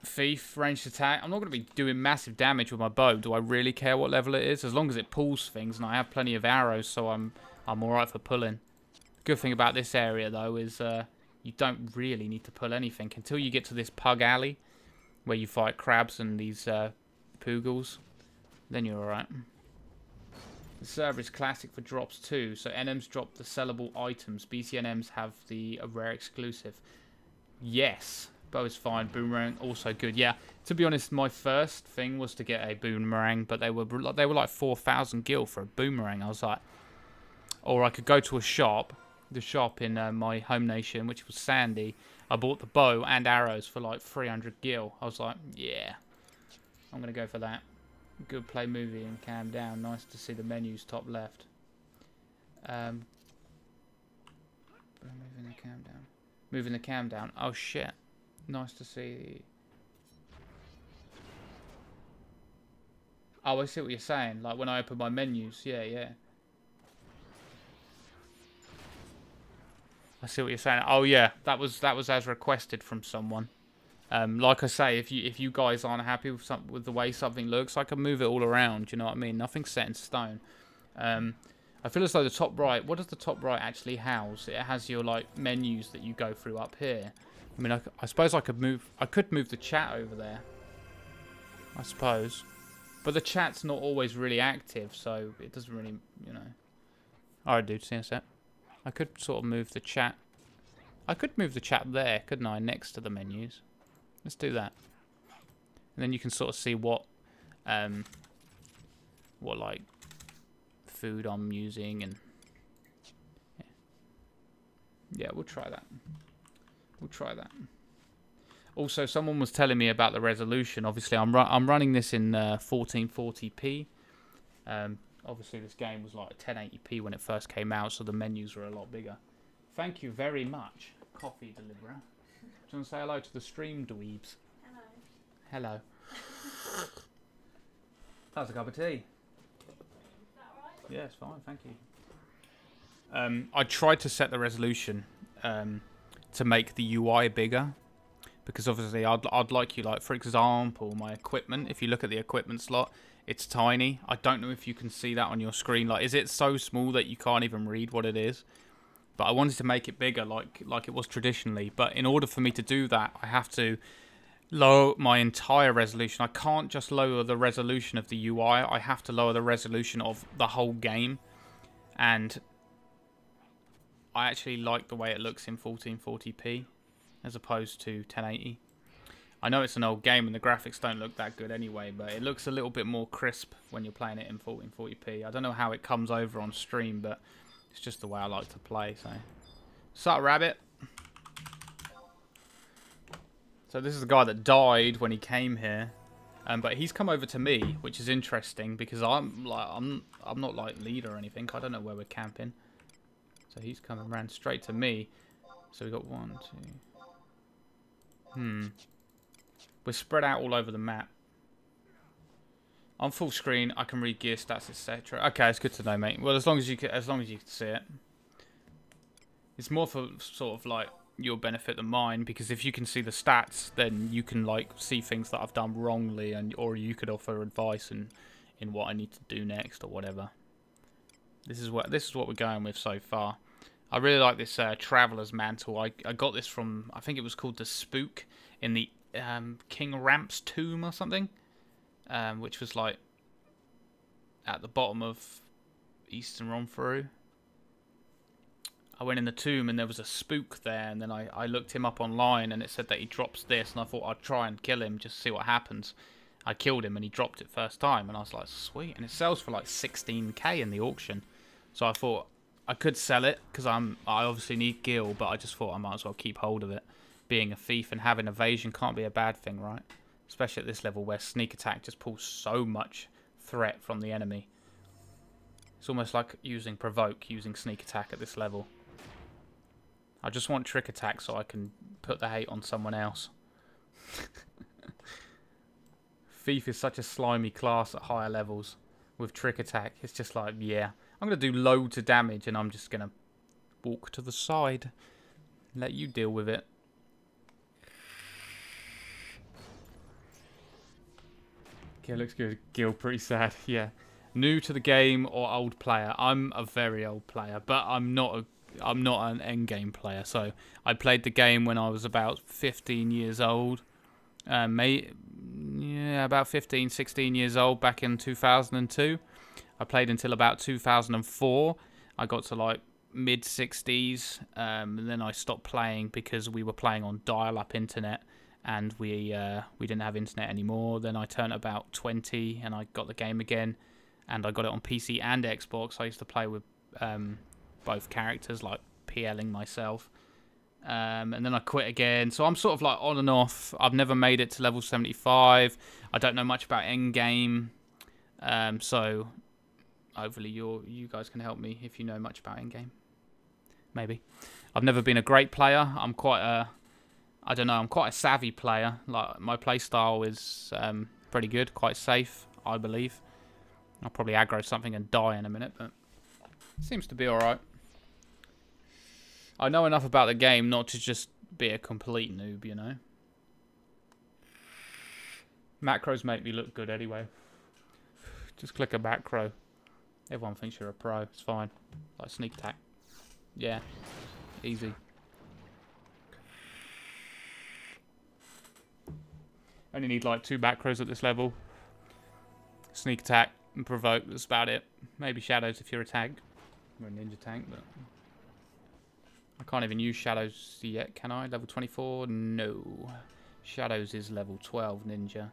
thief, ranged attack, I'm not going to be doing massive damage with my bow. Do I really care what level it is? As long as it pulls things, and I have plenty of arrows, so I'm alright for pulling. Good thing about this area, though, is you don't really need to pull anything until you get to this pug alley, where you fight crabs and these poogles. Then you're alright. The server is classic for drops too, so NMs drop the sellable items. BCNMs have the rare exclusive. Yes. Bow is fine. Boomerang also good. Yeah, to be honest, my first thing was to get a boomerang, but they were like 4,000 gil for a boomerang. I was like, or I could go to a shop, the shop in my home nation, which was Sandy. I bought the bow and arrows for like 300 gil. I was like, yeah, I'm gonna go for that. Good play movie and cam down. Nice to see the menus top left. Moving the cam down. Moving the cam down. Oh shit. Nice to see. Oh, I see what you're saying. Like when I open my menus. Yeah, yeah. I see what you're saying. Oh yeah, that was as requested from someone. Like I say, if you guys aren't happy with the way something looks, I can move it all around. You know what I mean? Nothing's set in stone. I feel as though the top right. What does the top right actually house? It has your like menus that you go through up here. I mean, I suppose I could move the chat over there. I suppose. But the chat's not always really active, so it doesn't really, you know. Alright, dude, see you in a sec. I could sort of move the chat. I could move the chat there, couldn't I, next to the menus? Let's do that. And then you can sort of see what like, food I'm using, and... Yeah, we'll try that. We'll try that. Also, someone was telling me about the resolution. Obviously, I'm running this in 1440p. Obviously, this game was like 1080p when it first came out, so the menus were a lot bigger. Thank you very much, coffee deliverer. Do you want to say hello to the stream dweebs? Hello. Hello. How's a cup of tea? Is that right? Yeah, it's fine, thank you. I tried to set the resolution to make the UI bigger, because obviously I'd like you, like, for example, my equipment. If you look at the equipment slot, it's tiny. I don't know if you can see that on your screen. Like, is it so small that you can't even read what it is? But I wanted to make it bigger, like it was traditionally. But in order for me to do that, I have to lower my entire resolution. I can't just lower the resolution of the UI. I have to lower the resolution of the whole game. And I actually like the way it looks in 1440p as opposed to 1080. I know it's an old game and the graphics don't look that good anyway, but it looks a little bit more crisp when you're playing it in 1440p. I don't know how it comes over on stream, but it's just the way I like to play. So, sup, rabbit? So this is the guy that died when he came here, but he's come over to me, which is interesting because I'm not like leader or anything. I don't know where we're camping. So he's come and ran straight to me. So we got 1, 2. We're spread out all over the map. On full screen, I can read gear stats, etc. Okay, it's good to know, mate. Well, as long as you can see it. It's more for sort of like your benefit than mine, because if you can see the stats, then you can like see things that I've done wrongly, or you could offer advice in what I need to do next or whatever. This is what we're going with so far. I really like this Traveler's Mantle. I got this from, I think it was called the Spook in the King Ramp's tomb or something, which was like at the bottom of Eastern Romfuru. I went in the tomb and there was a spook there, and then I looked him up online and it said that he drops this, and I thought I'd try and kill him just to see what happens. I killed him and he dropped it first time, and I was like, sweet. And it sells for like 16k in the auction, so I thought I could sell it because I obviously need gil, but I just thought I might as well keep hold of it. Being a thief and having evasion can't be a bad thing, right? Especially at this level where sneak attack just pulls so much threat from the enemy. It's almost like using provoke, using sneak attack at this level. I just want trick attack so I can put the hate on someone else. Thief is such a slimy class at higher levels with trick attack. It's just like, yeah, I'm going to do loads of damage and I'm just going to walk to the side. Let you deal with it. Okay, looks good. Gil, pretty sad. Yeah. New to the game or old player? I'm a very old player, but I'm not an end game player. So I played the game when I was about 15 years old. Yeah, about 15, 16 years old back in 2002. I played until about 2004. I got to like mid 60s, and then I stopped playing because we were playing on dial-up internet, and we didn't have internet anymore. Then I turned about 20, and I got the game again, and I got it on PC and Xbox. I used to play with both characters, like PLing myself. And then I quit again. So I'm sort of like on and off. I've never made it to level 75. I don't know much about endgame. So hopefully you guys can help me if you know much about endgame. Maybe. I've never been a great player. I'm quite a, I don't know, I'm quite a savvy player. Like my play style is pretty good, quite safe, I believe. I'll probably aggro something and die in a minute, but it seems to be alright. I know enough about the game not to just be a complete noob, you know. Macros make me look good anyway. Just click a macro. Everyone thinks you're a pro. It's fine. Like sneak attack. Yeah. Easy. Only need like 2 macros at this level. Sneak attack and provoke. That's about it. Maybe shadows if you're a tank. Or a ninja tank, but I can't even use shadows yet, can I? Level 24? No. Shadows is level 12 ninja.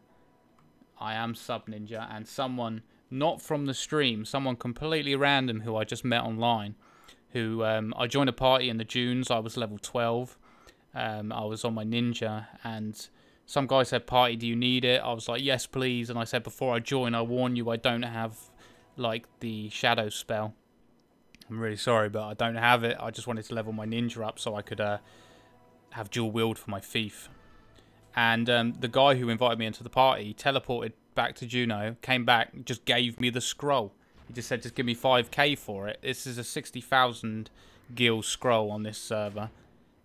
I am sub ninja, and someone not from the stream, someone completely random who I just met online, who I joined a party in the dunes. I was level 12. I was on my ninja, and some guy said, "Party, do you need it?" I was like, "Yes, please." And I said, "Before I join, I warn you, I don't have like the shadow spell. I'm really sorry, but I don't have it. I just wanted to level my ninja up so I could have dual wield for my thief." And the guy who invited me into the party teleported back to Juno, came back, just gave me the scroll. He just said, just give me 5k for it. This is a 60,000 gil scroll on this server.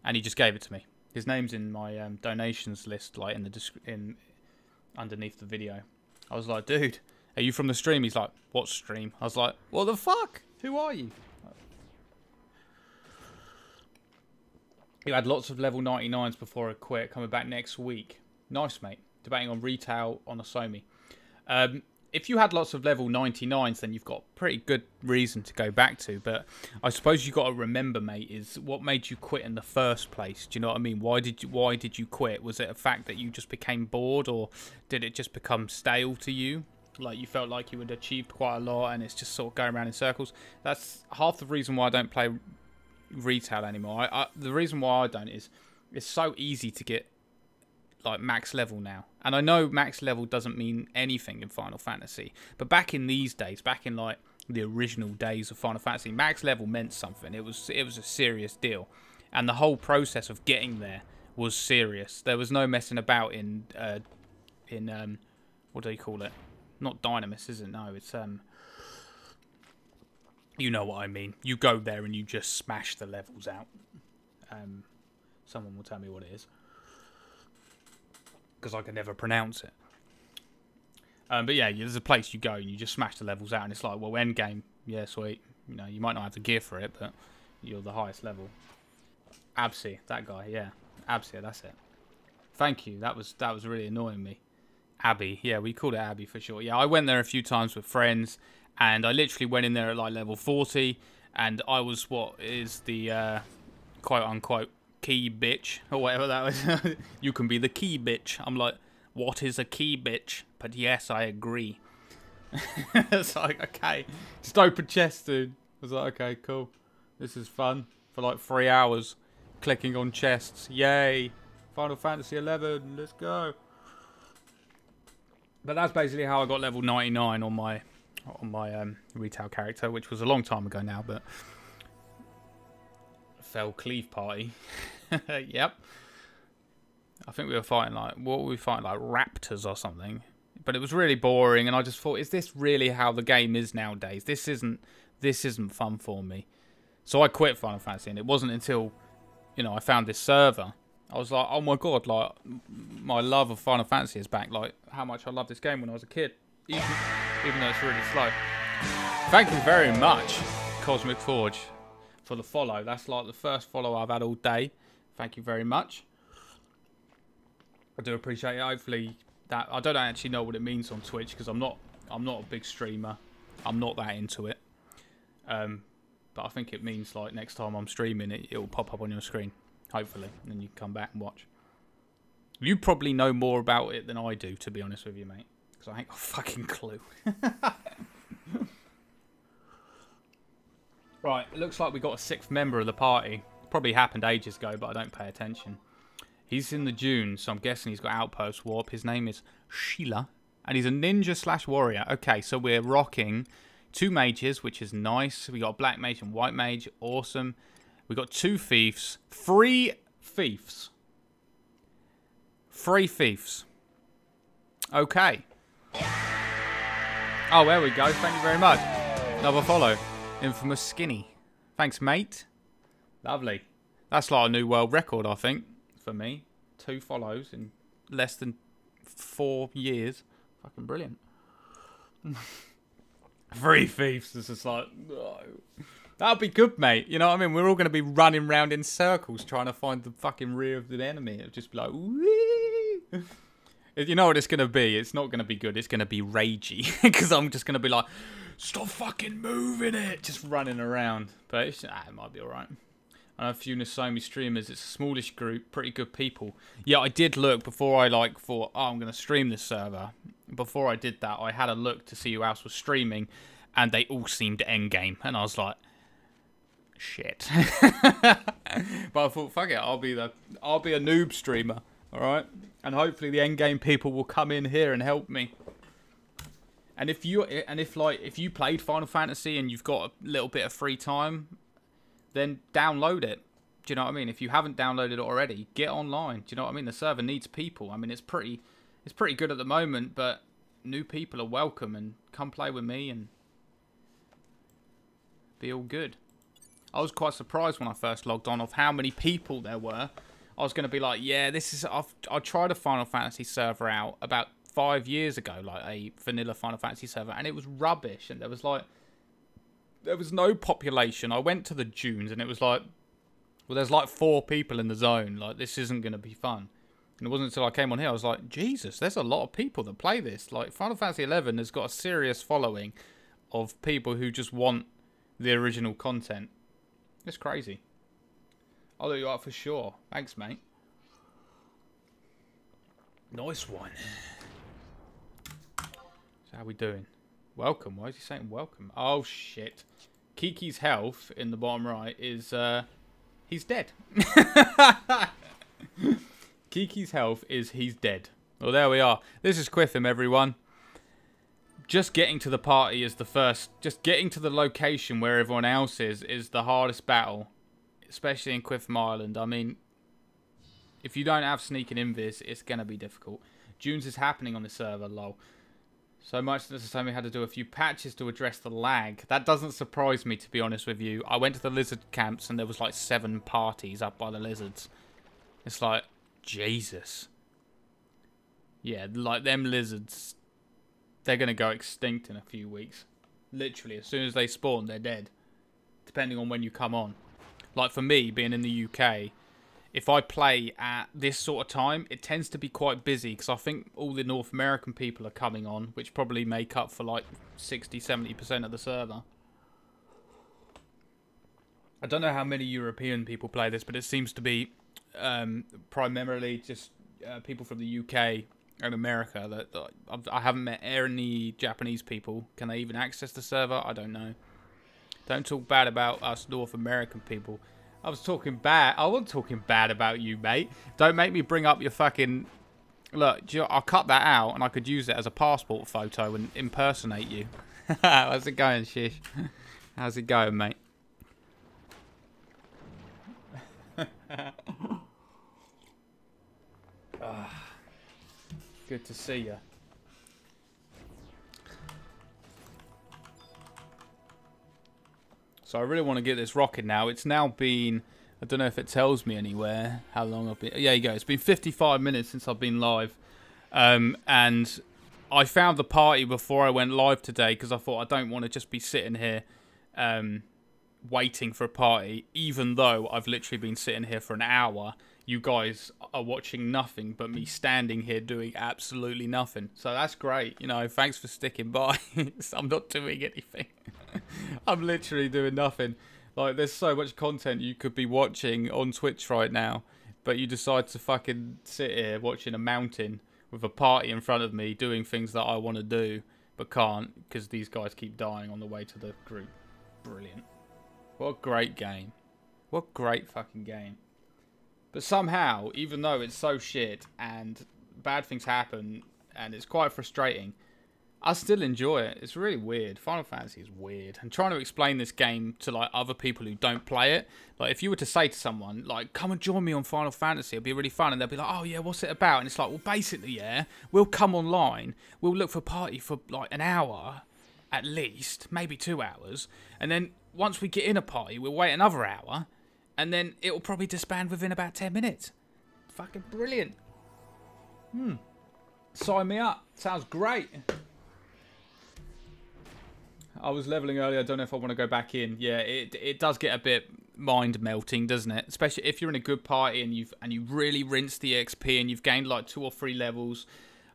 And he just gave it to me. His name's in my donations list, like in underneath the video. I was like, dude, are you from the stream? He's like, what stream? I was like, what the fuck? Who are you? You had lots of level 99s before I quit. Coming back next week. Nice, mate. Debating on retail on Nasomi. If you had lots of level 99s, then you've got pretty good reason to go back to. But I suppose you've got to remember, mate, is what made you quit in the first place. Do you know what I mean? Why did you quit? Was it a fact that you just became bored, or did it just become stale to you? Like you felt like you had achieved quite a lot and it's just sort of going around in circles? That's half the reason why I don't play retail anymore. The reason why I don't is it's so easy to get like max level now, and I know max level doesn't mean anything in Final Fantasy, but back in these days, back in like the original days of Final Fantasy, max level meant something. It was a serious deal, and the whole process of getting there was serious. There was no messing about in what do you call it? Not Dynamis, is it? No, it's you know what I mean. You go there and you just smash the levels out. Someone will tell me what it is, because I can never pronounce it. But yeah, there's a place you go and you just smash the levels out, and it's like, well, end game, yeah, sweet. You know, you might not have the gear for it, but you're the highest level. Absi, that guy, yeah, Absi, that's it. Thank you. That was really annoying me. Abby, yeah, we called it Abby for short. Yeah, I went there a few times with friends, and I literally went in there at like level 40, and I was what is the quote unquote key bitch or whatever that was. You can be the key bitch. I'm like, what is a key bitch? But yes, I agree. It's like, okay, just open chest, dude. I was like, okay, cool. This is fun for like 3 hours, clicking on chests. Yay! Final Fantasy 11. Let's go. But that's basically how I got level 99 on my retail character, which was a long time ago now. But FL Cleave party. Yep. I think we were fighting like, what were we fighting, like raptors or something? But it was really boring, and I just thought, is this really how the game is nowadays? This isn't fun for me. So I quit Final Fantasy, and it wasn't until, you know, I found this server. I was like, oh my god, like, my love of Final Fantasy is back. Like, how much I loved this game when I was a kid, even though it's really slow. Thank you very much, Cosmic Forge, for the follow. That's like the first follow I've had all day. Thank you very much. I do appreciate it. Hopefully that, I don't actually know what it means on Twitch because I'm not a big streamer. I'm not that into it. But I think it means like next time I'm streaming it will pop up on your screen. Hopefully, and then you can come back and watch. You probably know more about it than I do, to be honest with you, mate. Because I ain't got a fucking clue. Right, it looks like we got a 6th member of the party. Probably happened ages ago, but I don't pay attention. He's in the dunes, so I'm guessing he's got Outpost Warp. His name is Sheila, and he's a ninja / warrior. Okay, so we're rocking 2 mages, which is nice. We got a black mage and white mage. Awesome. We got 2 thieves. 3 thieves. 3 thieves. Okay. Oh, there we go. Thank you very much. Another follow. Infamous Skinny. Thanks, mate. Lovely. That's like a new world record, I think, for me. 2 follows in less than 4 years. Fucking brilliant. 3 thieves. It's just like, no. That'll be good, mate. You know what I mean? We're all going to be running around in circles trying to find the fucking rear of the enemy. It'll just be like, wee. You know what it's going to be? It's not going to be good. It's going to be ragey. Because I'm just going to be like, stop fucking moving it. Just running around. But it might be alright. I know a few Nasomi streamers. It's a smallish group. Pretty good people. Yeah, I did look before I thought, oh, I'm going to stream this server. Before I did that, I had a look to see who else was streaming. And they all seemed endgame. And I was like, shit. But I thought, fuck it, I'll be a noob streamer, all right? And hopefully the endgame people will come in here and help me. And if you played Final Fantasy and you've got a little bit of free time, then download it. Do you know what I mean? If you haven't downloaded it already, get online. Do you know what I mean? The server needs people. I mean, it's pretty good at the moment, but new people are welcome, and come play with me and be all good. I was quite surprised when I first logged on of how many people there were. I was going to be like, yeah, I tried a Final Fantasy server out about 5 years ago, like a vanilla Final Fantasy server, and it was rubbish, and there was no population. I went to the dunes, and it was like, well, there's like 4 people in the zone. Like, this isn't going to be fun. And it wasn't until I came on here, I was like, Jesus, there's a lot of people that play this. Like, Final Fantasy 11 has got a serious following of people who just want the original content. It's crazy. I'll look you up for sure. Thanks, mate. Nice one. So how we doing? Welcome. Why is he saying welcome? Oh, shit. Kiki's health in the bottom right is, he's dead. Kiki's health is he's dead. Well, there we are. This is Quitham, everyone. Just getting to the party is the first. Just getting to the location where everyone else is the hardest battle. Especially in Quitham Island. I mean, if you don't have sneaking invis, it's going to be difficult. Dunes is happening on the server, lol. So much that Nasomi had to do a few patches to address the lag. That doesn't surprise me, to be honest with you. I went to the lizard camps and there was like 7 parties up by the lizards. It's like, Jesus. Yeah, like them lizards, they're going to go extinct in a few weeks. Literally, as soon as they spawn, they're dead. Depending on when you come on. Like for me, being in the UK, if I play at this sort of time, it tends to be quite busy because I think all the North American people are coming on, which probably make up for like 60-70% of the server. I don't know how many European people play this, but it seems to be primarily just people from the UK and America. That I haven't met any Japanese people. Can they even access the server? I don't know. Don't talk bad about us North American people. I was talking bad. I wasn't talking bad about you, mate. Don't make me bring up your fucking... Look, I'll cut that out and I could use it as a passport photo and impersonate you. How's it going, Shish? How's it going, mate? Good to see you. So I really want to get this rocking now. It's now been, I don't know if it tells me anywhere how long I've been. Yeah, you go. It's been 55 minutes since I've been live. And I found the party before I went live today because I thought I don't want to just be sitting here waiting for a party, even though I've literally been sitting here for an hour. You guys are watching nothing but me standing here doing absolutely nothing. So that's great. You know, thanks for sticking by. I'm not doing anything. I'm literally doing nothing. Like, there's so much content you could be watching on Twitch right now, but you decide to fucking sit here watching a mountain with a party in front of me doing things that I want to do, but can't because these guys keep dying on the way to the group. Brilliant. What a great game. What a great fucking game. But somehow, even though it's so shit and bad things happen and it's quite frustrating, I still enjoy it. It's really weird. Final Fantasy is weird. And trying to explain this game to like other people who don't play it, like if you were to say to someone, like, come and join me on Final Fantasy, it'd be really fun. And they'll be like, oh yeah, what's it about? And it's like, well, basically, yeah, we'll come online, we'll look for a party for like an hour at least, maybe 2 hours. And then once we get in a party, we'll wait another hour. And then it'll probably disband within about 10 minutes. Fucking brilliant. Sign me up. Sounds great. I was leveling earlier. I don't know if I want to go back in. Yeah, it does get a bit mind melting, doesn't it? Especially if you're in a good party and you really rinse the XP and you've gained like 2 or 3 levels.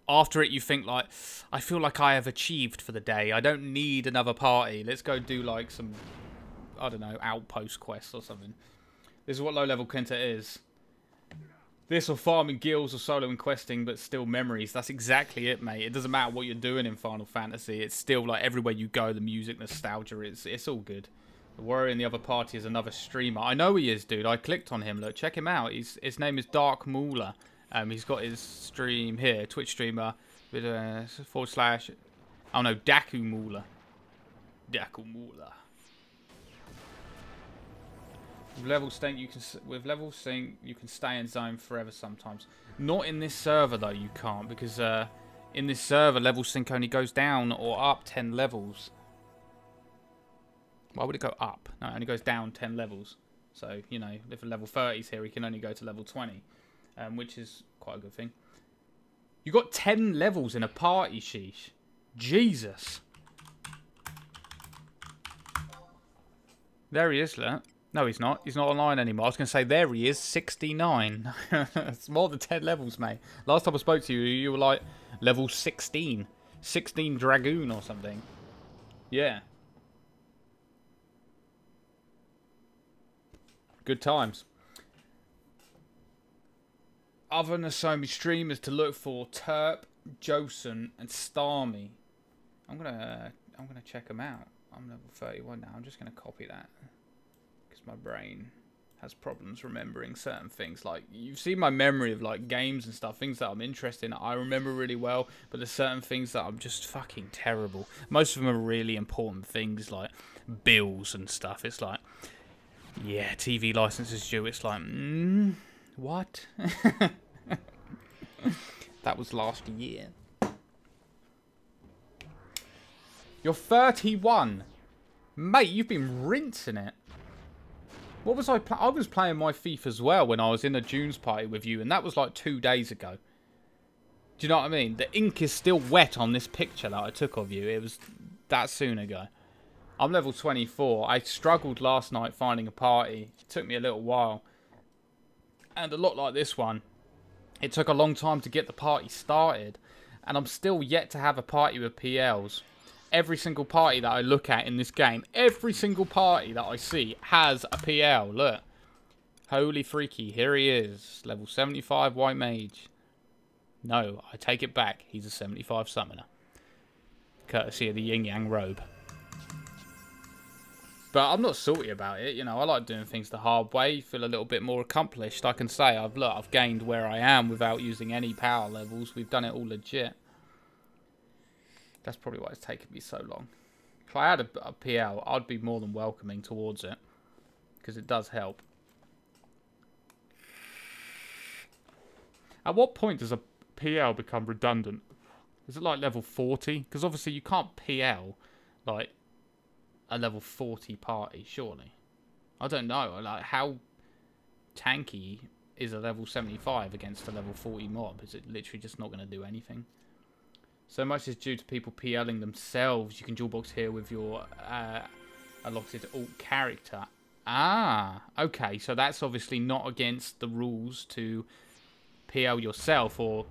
After it, you think like, I feel like I have achieved for the day. I don't need another party. Let's go do like some, I don't know, outpost quests or something. This is what low-level content is. This or farming guilds or solo and questing, but still memories. That's exactly it, mate. It doesn't matter what you're doing in Final Fantasy. It's still like everywhere you go, the music, nostalgia, it's all good. The warrior in the other party is another streamer. I know he is, dude. I clicked on him. Look, check him out. His name is Dark Moolah. He's got his stream here, Twitch streamer, with / oh no, Daku Moolah. Daku Moolah. With level sync you can stay in zone forever sometimes. Not in this server though, you can't, because in this server level sync only goes down or up 10 levels. Why would it go up? No, it only goes down 10 levels. So, you know, if a level 30 is here, he can only go to level 20, which is quite a good thing. You got 10 levels in a party, sheesh. Jesus. There he is, look. No, he's not. He's not online anymore. I was going to say, there he is, 69. It's more than 10 levels, mate. Last time I spoke to you, you were like level 16. 16 Dragoon or something. Yeah. Good times. Other Nasomi streamers to look for: Terp, Josen, and Starmy. I'm gonna check them out. I'm level 31 now. I'm just gonna copy that. My brain has problems remembering certain things. Like, you've seen my memory of like games and stuff, things that I'm interested in, I remember really well, but there's certain things that I'm just fucking terrible. Most of them are really important things, like bills and stuff. It's like, yeah, TV licenses due. It's like, what? That was last year. You're 31. Mate, you've been rinsing it. What was I playing? I was playing my FIFA as well when I was in a June's party with you, and that was like 2 days ago. Do you know what I mean? The ink is still wet on this picture that I took of you. It was that soon ago. I'm level 24. I struggled last night finding a party. It took me a little while. And a lot like this one, it took a long time to get the party started. And I'm still yet to have a party with PLs. Every single party that I look at in this game, every single party that I see has a PL. Look. Holy freaky. Here he is. Level 75 White Mage. No, I take it back. He's a 75 Summoner. Courtesy of the Yin Yang robe. But I'm not salty about it. You know, I like doing things the hard way. Feel a little bit more accomplished. I can say, I've gained where I am without using any power levels. We've done it all legit. That's probably why it's taken me so long. If I had a PL, I'd be more than welcoming towards it. Because it does help. At what point does a PL become redundant? Is it like level 40? Because obviously you can't PL like a level 40 party, surely. I don't know. Like, how tanky is a level 75 against a level 40 mob? Is it literally just not going to do anything? So much is due to people PLing themselves. You can dual box here with your allotted alt character. Ah, okay. So that's obviously not against the rules to PL yourself or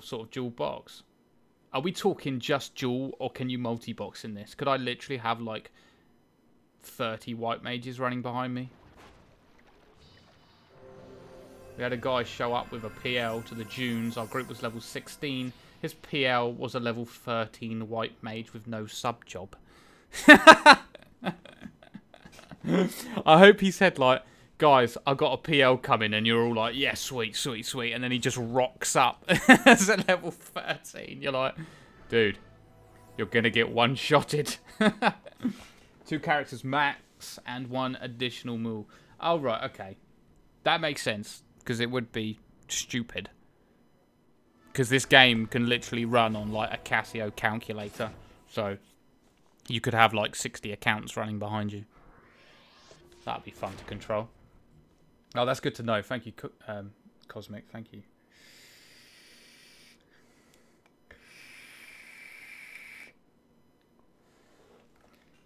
sort of dual box. Are we talking just dual, or can you multi-box in this? Could I literally have like 30 white mages running behind me? We had a guy show up with a PL to the dunes. Our group was level 16. His PL was a level 13 white mage with no sub job. I hope he said like, guys, I got a PL coming, and you're all like, yeah, sweet, sweet, sweet. And then he just rocks up as a level 13. You're like, dude, you're going to get one-shotted. 2 characters max and 1 additional move. Oh, right, okay. That makes sense, because it would be stupid. Because this game can literally run on like a Casio calculator. So you could have like 60 accounts running behind you. That'd be fun to control. Oh, that's good to know. Thank you, Cosmic. Thank you.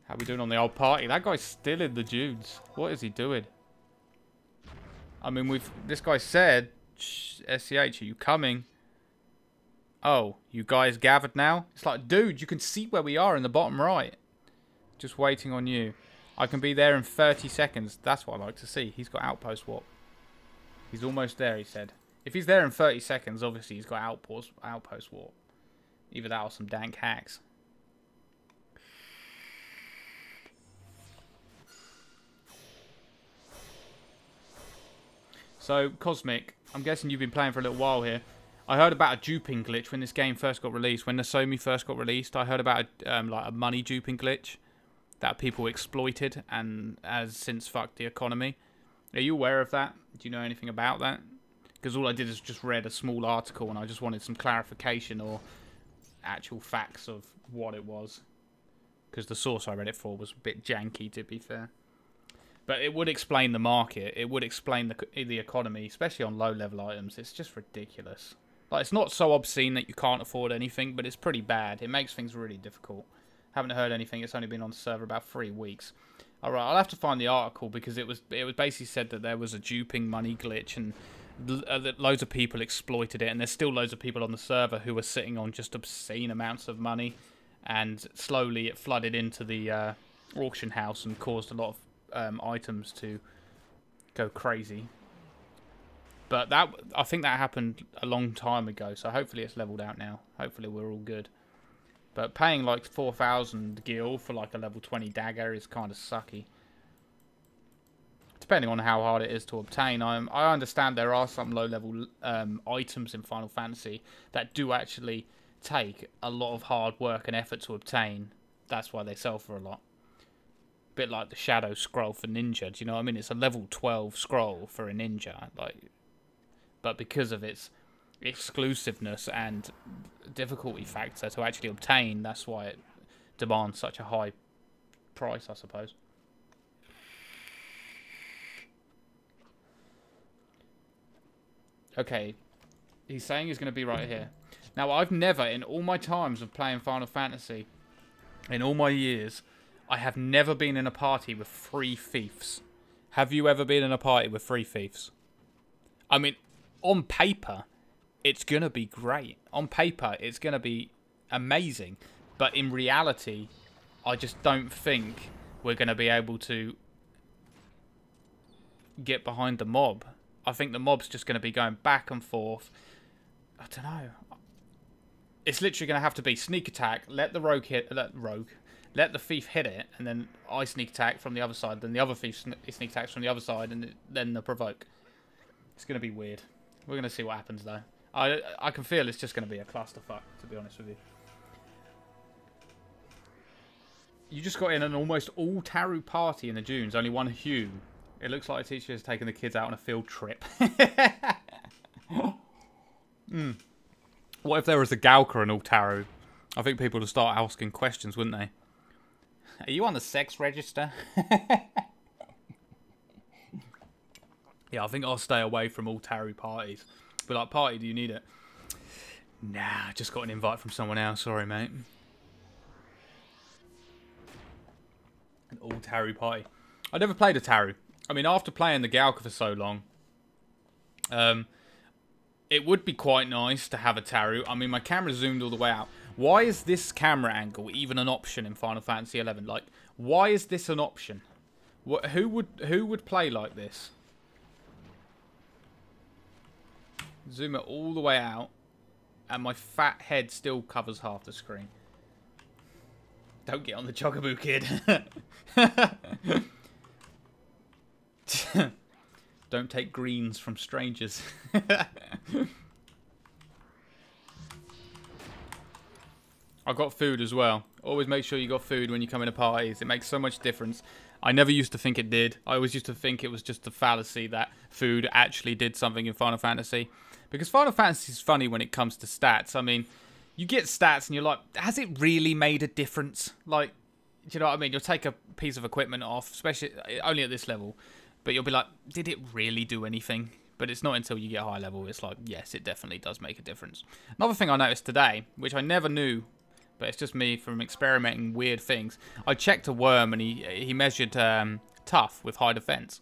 How we doing on the old party? That guy's still in the dunes. What is he doing? I mean, this guy said, SCH, are you coming? Oh, you guys gathered now? It's like, dude, you can see where we are in the bottom right. Just waiting on you. I can be there in 30 seconds. That's what I like to see. He's got outpost warp. He's almost there, he said. If he's there in 30 seconds, obviously he's got outpost warp. Either that or some dank hacks. So, Cosmic, I'm guessing you've been playing for a little while here. I heard about a duping glitch when this game first got released. When Nasomi first got released, I heard about like a money duping glitch that people exploited and has since fucked the economy. Are you aware of that? Do you know anything about that? Because all I did is just read a small article and I just wanted some clarification or actual facts of what it was. Because the source I read it for was a bit janky, to be fair. But it would explain the market. It would explain the economy, especially on low-level items. It's just ridiculous. Like, it's not so obscene that you can't afford anything, but it's pretty bad. It makes things really difficult. Haven't heard anything. It's only been on the server about 3 weeks. Alright, I'll have to find the article because it was basically said that there was a duping money glitch and that loads of people exploited it, and there's still loads of people on the server who are sitting on just obscene amounts of money, and slowly it flooded into the auction house and caused a lot of items to go crazy. But I think that happened a long time ago, so hopefully it's leveled out now. Hopefully we're all good. But paying like 4,000 gil for like a level 20 dagger is kind of sucky. Depending on how hard it is to obtain. I understand there are some low-level items in Final Fantasy that do actually take a lot of hard work and effort to obtain. That's why they sell for a lot. Bit like the Shadow Scroll for Ninja. Do you know what I mean? It's a level 12 scroll for a ninja. But because of its exclusiveness and difficulty factor to actually obtain, that's why it demands such a high price, I suppose. Okay, he's saying he's going to be right here. Now, I've never, in all my times of playing Final Fantasy, in all my years, I have never been in a party with 3 fiefs. Have you ever been in a party with 3 fiefs? I mean, on paper, it's going to be great. On paper, it's going to be amazing. But in reality, I just don't think we're going to be able to get behind the mob. I think the mob's just going to be going back and forth. I don't know. It's literally going to have to be sneak attack, let the rogue hit, let the thief hit it, and then I sneak attack from the other side, then the other thief sneak attacks from the other side, and then the provoke. It's going to be weird. We're going to see what happens, though. I can feel it's just going to be a clusterfuck, to be honest with you. You just got in an almost all Taru party in the dunes, only one Hugh. It looks like a teacher has taken the kids out on a field trip. What if there was a Galka in Altaru? I think people would start asking questions, wouldn't they? Are you on the sex register? Yeah, I think I'll stay away from Altaru parties. But like, party, do you need it? Nah, I just got an invite from someone else. Sorry, mate. An Altaru party. I never played a Taru. I mean, after playing the Galka for so long, it would be quite nice to have a Taru. I mean, my camera zoomed all the way out. Why is this camera angle even an option in Final Fantasy XI? Like, why is this an option? Who would play like this? Zoom it all the way out, and my fat head still covers half the screen. Don't get on the Chocobo, kid. Don't take greens from strangers. I got food as well. Always make sure you got food when you come into parties. It makes so much difference. I never used to think it did. I always used to think it was just a fallacy that food actually did something in Final Fantasy. Because Final Fantasy is funny when it comes to stats. I mean, you get stats and you're like, has it really made a difference? Like, do you know what I mean? You'll take a piece of equipment off, especially only at this level. But you'll be like, did it really do anything? But it's not until you get high level. It's like, yes, it definitely does make a difference. Another thing I noticed today, which I never knew, but it's just me from experimenting weird things. I checked a worm and he measured tough with high defense.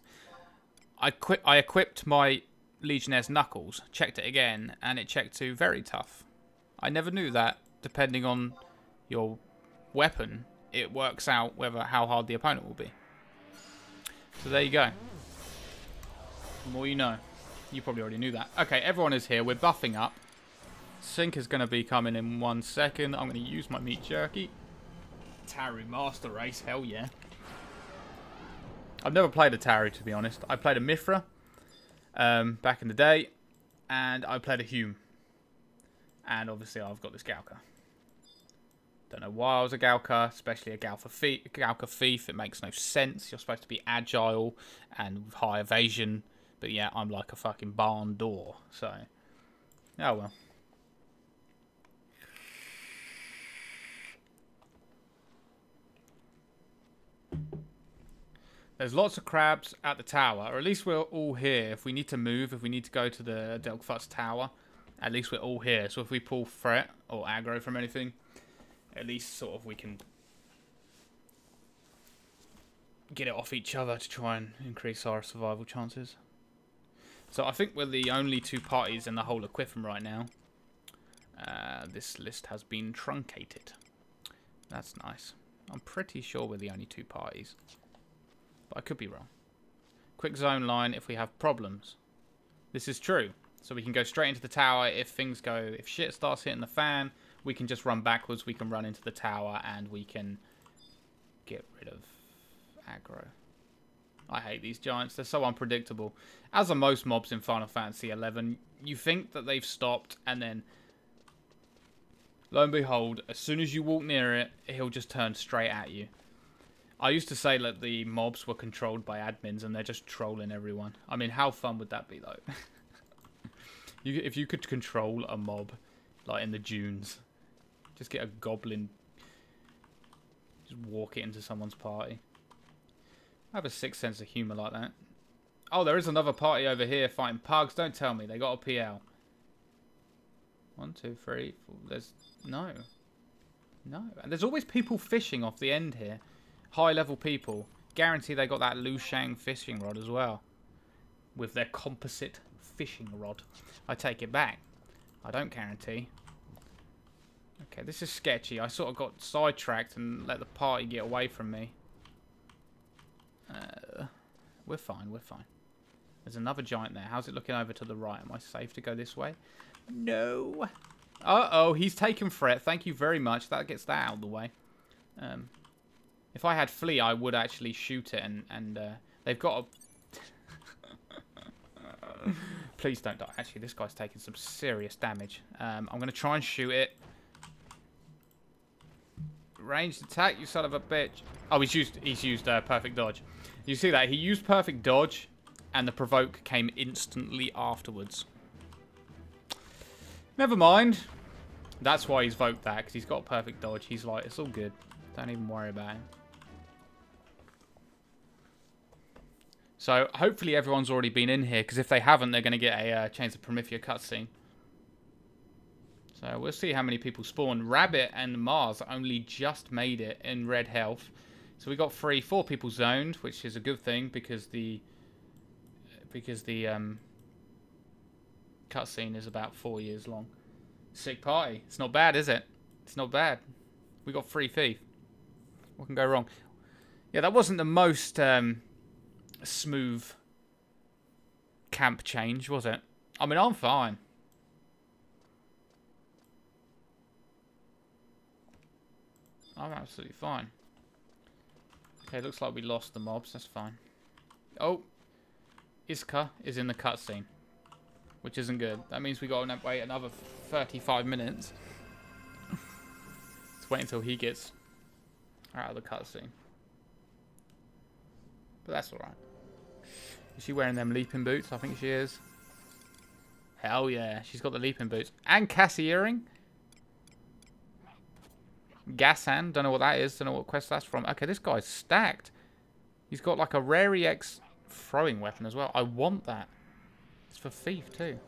I equipped my Legionnaire's knuckles, checked it again, and it checked to very tough. I never knew that depending on your weapon, it works out how hard the opponent will be. So there you go. The more you know. You probably already knew that. Okay, everyone is here. We're buffing up. Sync is going to be coming in 1 second. I'm going to use my meat jerky. Taru Master Race, hell yeah. I've never played a Taru, to be honest. I played a Mithra back in the day, and I played a Hume. And obviously I've got this Galka. Don't know why I was a Galka, especially a Galka Thief. It makes no sense. You're supposed to be agile and with high evasion. But yeah, I'm like a fucking barn door. So, oh well. There's lots of crabs at the tower, or at least we're all here. If we need to move, if we need to go to the Delphus tower, at least we're all here. So if we pull threat or aggro from anything, at least sort of we can get it off each other to try and increase our survival chances. So I think we're the only two parties in the whole of Quiffin right now. This list has been truncated. That's nice. I'm pretty sure we're the only two parties. But I could be wrong. Quick zone line if we have problems. This is true. So we can go straight into the tower if shit starts hitting the fan, we can just run backwards, we can run into the tower and we can get rid of aggro. I hate these giants, they're so unpredictable. As are most mobs in Final Fantasy XI, you think that they've stopped and then lo and behold, as soon as you walk near it, he'll just turn straight at you. I used to say that the mobs were controlled by admins and they're just trolling everyone. I mean, how fun would that be, though? If you could control a mob, like in the dunes, just get a goblin, just walk it into someone's party. I have a sick sense of humour like that. Oh, there is another party over here fighting pugs. Don't tell me. They got a PL. 1, 2, 3, 4. There's... No. No. And there's always people fishing off the end here. High-level people. Guarantee they got that Lu Shang fishing rod as well. With their composite fishing rod. I take it back. I don't guarantee. Okay, this is sketchy. I sort of got sidetracked and let the party get away from me. We're fine, we're fine. There's another giant there. How's it looking over to the right? Am I safe to go this way? No. Uh-oh, he's taken threat. Thank you very much. That gets that out of the way. If I had flee, I would actually shoot it, and they've got a... Please don't die. Actually, this guy's taking some serious damage. I'm going to try and shoot it. Ranged attack, you son of a bitch. Oh, he's used perfect dodge. You see that? He used perfect dodge, and the provoke came instantly afterwards. Never mind. That's why he's voked that, because he's got a perfect dodge. He's like, it's all good. Don't even worry about him. So, hopefully everyone's already been in here, because if they haven't, they're going to get a Chains of Promethea cutscene. So, we'll see how many people spawn. Rabbit and Mars only just made it in red health. So, we got 4 people zoned, which is a good thing, because the cutscene is about 4 years long. Sick party. It's not bad, is it? It's not bad. We got 3 thief. What can go wrong? Yeah, that wasn't the most smooth camp change, was it? I mean, I'm fine. I'm absolutely fine. Okay, looks like we lost the mobs. That's fine. Oh, Iska is in the cutscene, which isn't good. That means we got to wait another 35 minutes. Let's wait until he gets out of the cutscene. But that's alright. Is she wearing them leaping boots? I think she is. Hell yeah. She's got the leaping boots. And Cassie earring. Gassan. Don't know what that is. Don't know what quest that's from. Okay, this guy's stacked. He's got like a Rare EX throwing weapon as well. I want that. It's for thief too.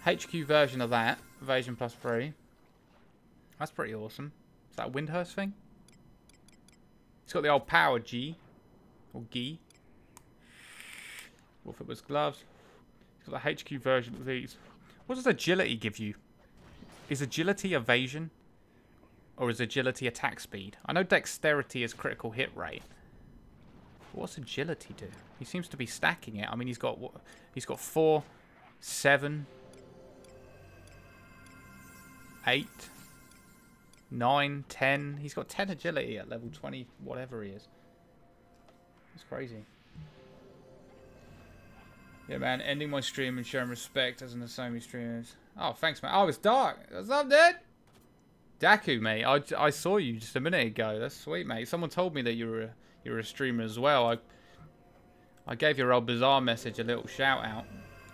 HQ version of that. Evasion +3. That's pretty awesome. Is that a Windhurst thing? It's got the old power G. Or G. What if it was gloves? It's got the HQ version of these. What does agility give you? Is agility evasion? Or is agility attack speed? I know dexterity is critical hit rate. What's agility do? He seems to be stacking it. I mean, he's got 4, 7, 8, 9, 10. He's got 10 agility at level 20, whatever he is. It's crazy. Yeah, man. Ending my stream and showing respect as an Nasomi streamer. Oh, thanks, man. Oh, it's dark. What's up, dude? Daku, mate. I saw you just a minute ago. That's sweet, mate. Someone told me that you were a streamer as well. I gave your old Bizarre message a little shout out.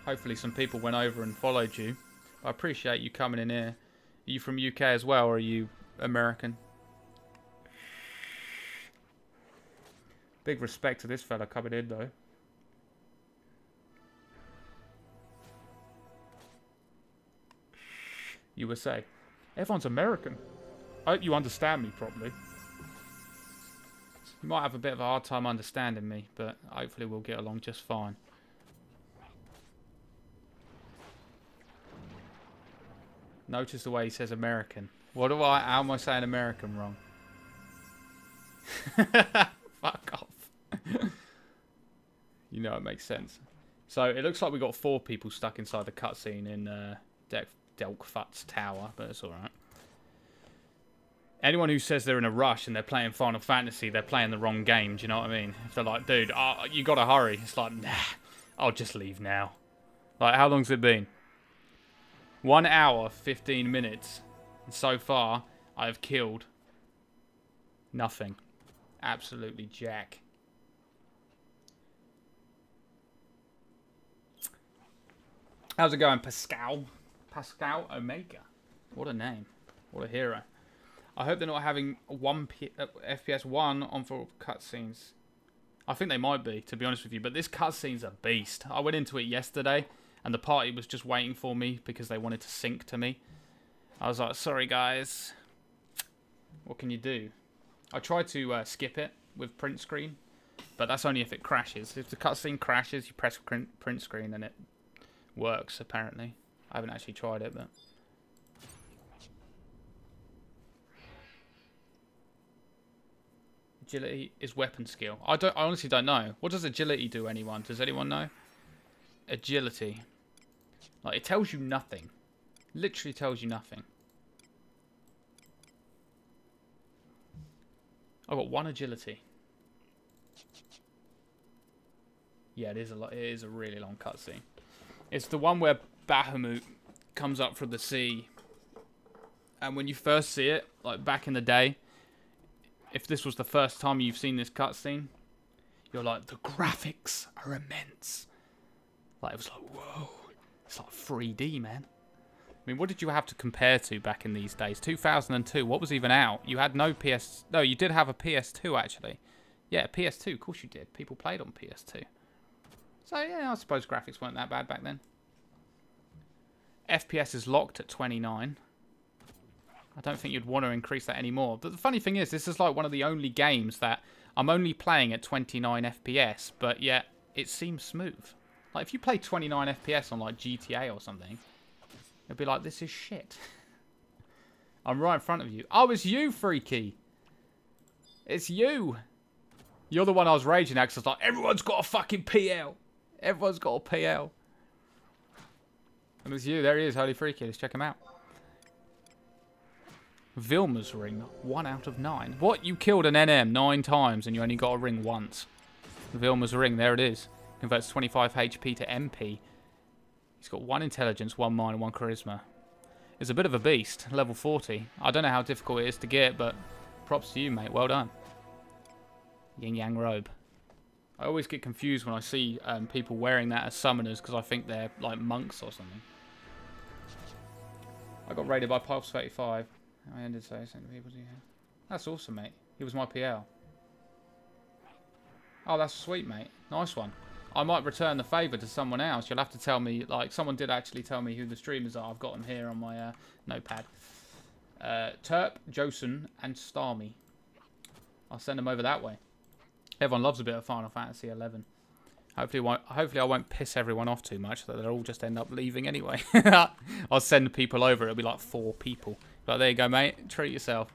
Hopefully some people went over and followed you. I appreciate you coming in here. Are you from UK as well, or are you American? Big respect to this fella coming in, though. USA. Everyone's American. I hope you understand me properly. You might have a bit of a hard time understanding me, but hopefully we'll get along just fine. Notice the way he says American. How am I saying American wrong? Fuck off. You know it makes sense. So it looks like we got 4 people stuck inside the cutscene in Delkfut's tower, but it's alright. Anyone who says they're in a rush and they're playing Final Fantasy, they're playing the wrong game, do you know what I mean? If they're like, dude, you gotta hurry. It's like, nah, I'll just leave now. Like, how long's it been? 1 hour, 15 minutes. And so far, I have killed nothing. Absolutely jack. How's it going, Pascal? Pascal Omega. What a name. What a hero. I hope they're not having FPS 1 on for cutscenes. I think they might be, to be honest with you. But this cutscene's a beast. I went into it yesterday, and the party was just waiting for me because they wanted to sync to me. I was like, sorry guys. What can you do? I tried to skip it with print screen, but that's only if it crashes. If the cutscene crashes, you press print screen and it works, apparently. I haven't actually tried it, but... Agility is weapon skill. I honestly don't know. What does agility do, anyone? Does anyone know? Agility. Like, it tells you nothing. Literally tells you nothing. I've got 1 agility. Yeah, it is a lot. It is a really long cutscene. It's the one where Bahamut comes up from the sea, and when you first see it, like back in the day, if this was the first time you've seen this cutscene, you're like, the graphics are immense. Like, it was like, whoa, it's like 3D, man. mean, what did you have to compare to back in these days? 2002, what was even out? You had no PS... No, you did have a PS2, actually. Yeah, PS2, of course you did. People played on PS2. So, yeah, I suppose graphics weren't that bad back then. FPS is locked at 29. I don't think you'd want to increase that anymore. But the funny thing is, this is like one of the only games that I'm only playing at 29 FPS, but yet it seems smooth. Like, if you play 29 FPS on, like, GTA or something... It'll be like, this is shit. I'm right in front of you. Oh, it's you, Freaky. It's you. You're the one I was raging at because I was like, everyone's got a fucking PL. Everyone's got a PL. And it's you. There he is, Holy Freaky. Let's check him out. Vilma's ring. 1 out of 9. What? You killed an NM 9 times and you only got a ring once. Vilma's ring. There it is. Converts 25 HP to MP. He's got 1 intelligence, 1 mind, and 1 charisma. He's a bit of a beast, level 40. I don't know how difficult it is to get, but props to you, mate. Well done. Yin Yang robe. I always get confused when I see people wearing that as summoners because I think they're like monks or something. I got raided by Pulse 35. I ended so people. That's awesome, mate. He was my PL. Oh, that's sweet, mate. Nice one. I might return the favour to someone else. You'll have to tell me, like, someone did actually tell me who the streamers are. I've got them here on my notepad. Terp, Josen, and Starmy. I'll send them over that way. Everyone loves a bit of Final Fantasy 11. Hopefully I won't piss everyone off too much, that they'll all just end up leaving anyway. I'll send people over. It'll be like 4 people. But there you go, mate. Treat yourself.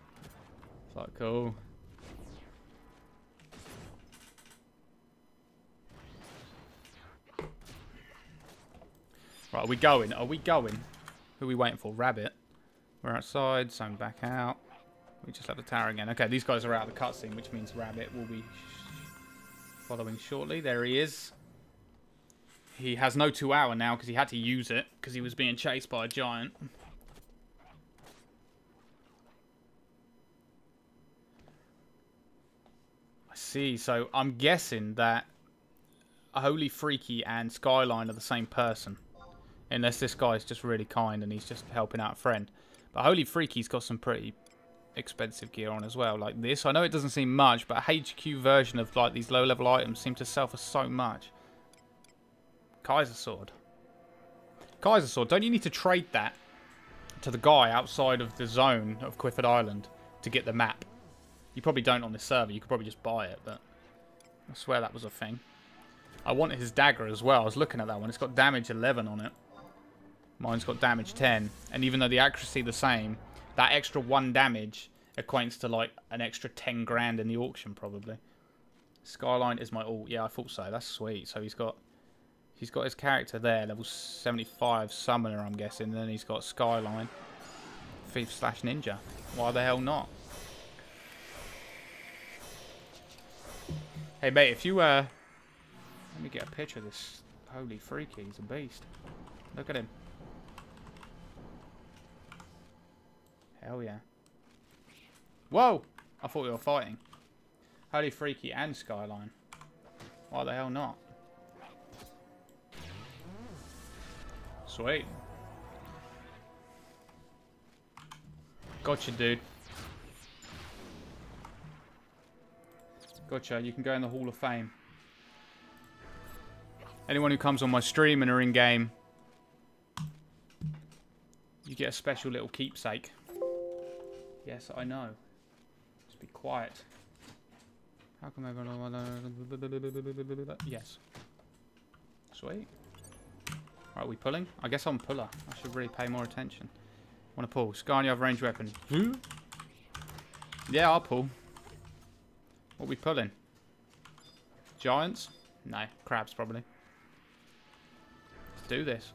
It's like, cool. Right, are we going? Are we going? Who are we waiting for? Rabbit. We're outside, so I'm back out. We just left the tower again. Okay, these guys are out of the cutscene, which means Rabbit will be following shortly. There he is. He has no 2-hour now because he had to use it because he was being chased by a giant. I see. So I'm guessing that Holy Freaky and Skyline are the same person. Unless this guy's just really kind and he's just helping out a friend. But Holy Freaky's got some pretty expensive gear on as well. Like this. I know it doesn't seem much, but a HQ version of like these low-level items seem to sell for so much. Kaiser Sword. Kaiser Sword. Don't you need to trade that to the guy outside of the zone of Clifford Island to get the map? You probably don't on this server. You could probably just buy it, but I swear that was a thing. I wanted his dagger as well. I was looking at that one. It's got damage 11 on it. Mine's got damage 10. And even though the accuracy the same, that extra 1 damage equates to like an extra 10 grand in the auction probably. Skyline is my ult. Yeah, I thought so. That's sweet. So he's got his character there, level 75 summoner, I'm guessing. And then he's got Skyline, Thief / Ninja. Why the hell not? Hey mate, if you let me get a picture of this Holy Freaky. He's a beast. Look at him. Hell yeah. Whoa! I thought we were fighting. Holy Freaky and Skyline. Why the hell not? Sweet. Gotcha, dude. Gotcha. You can go in the Hall of Fame. Anyone who comes on my stream and are in game, you get a special little keepsake. Yes, I know. Just be quiet. How come everyone... Yes. Sweet. Right, are we pulling? I guess I'm puller. I should really pay more attention. Want to pull? Scar, you have ranged weapon. Yeah, I'll pull. What are we pulling? Giants? No, crabs probably. Let's do this.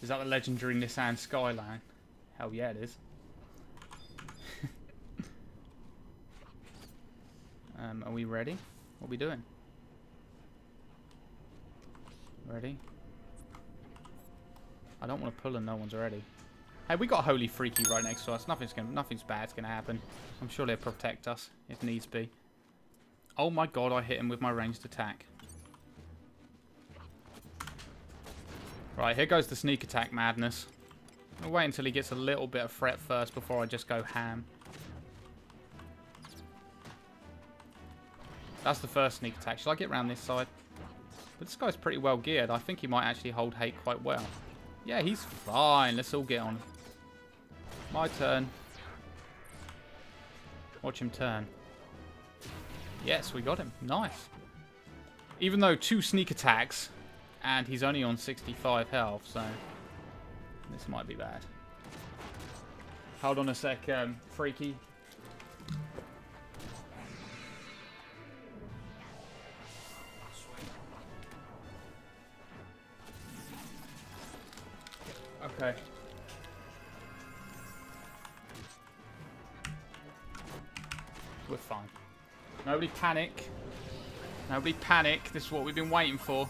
Is that the legendary Nissan Skyline? Hell yeah, it is. Are we ready? What are we doing? Ready? I don't want to pull and no one's ready. Hey, we got Holy Freaky right next to us. Nothing's bad's gonna happen. I'm sure they'll protect us if needs be. Oh my god, I hit him with my ranged attack. Right, here goes the sneak attack madness. I'll wait until he gets a little bit of threat first before I just go ham. That's the first sneak attack. Shall I get around this side? But this guy's pretty well geared. I think he might actually hold hate quite well. Yeah, he's fine. Let's all get on. My turn. Watch him turn. Yes, we got him. Nice. Even though 2 sneak attacks, and he's only on 65 health, so this might be bad. Hold on a sec, Freaky. Okay. We're fine. Nobody panic. Nobody panic. This is what we've been waiting for.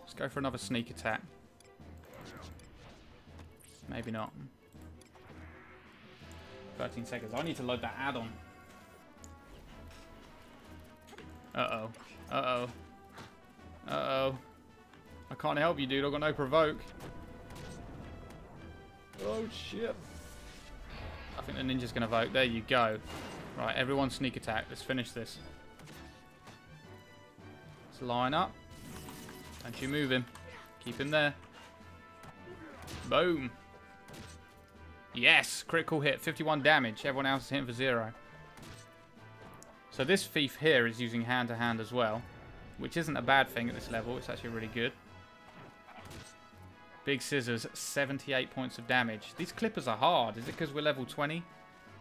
Let's go for another sneak attack. Maybe not. 13 seconds. I need to load that add-on. Uh-oh. Uh-oh. Uh-oh. I can't help you, dude. I've got no provoke. Oh, shit. I think the ninja's going to vote. There you go. Right, everyone sneak attack. Let's finish this. Let's line up. Don't you move him. Keep him there. Boom. Yes, critical hit. 51 damage. Everyone else is hitting for 0. So this thief here is using hand-to-hand as well, which isn't a bad thing at this level. It's actually really good. Big scissors, 78 points of damage. These clippers are hard. Is it because we're level 20?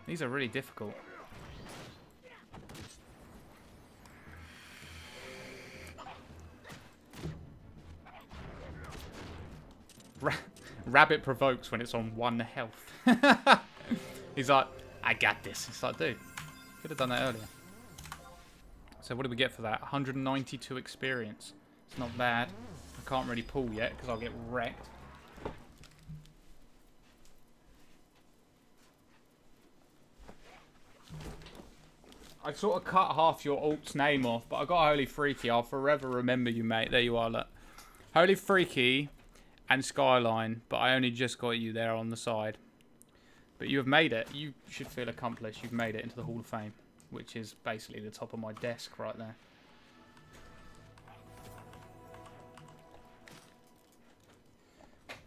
These are really difficult. Rabbit provokes when it's on 1 health. He's like, I got this. It's like, dude, could have done that earlier. So what do we get for that? 192 experience. It's not bad. I can't really pull yet because I'll get wrecked. I sort of cut half your alt's name off, but I got Holy Freaky. I'll forever remember you, mate. There you are, look. Holy Freaky and Skyline, but I only just got you there on the side. But you have made it. You should feel accomplished. You've made it into the Hall of Fame, which is basically the top of my desk right there.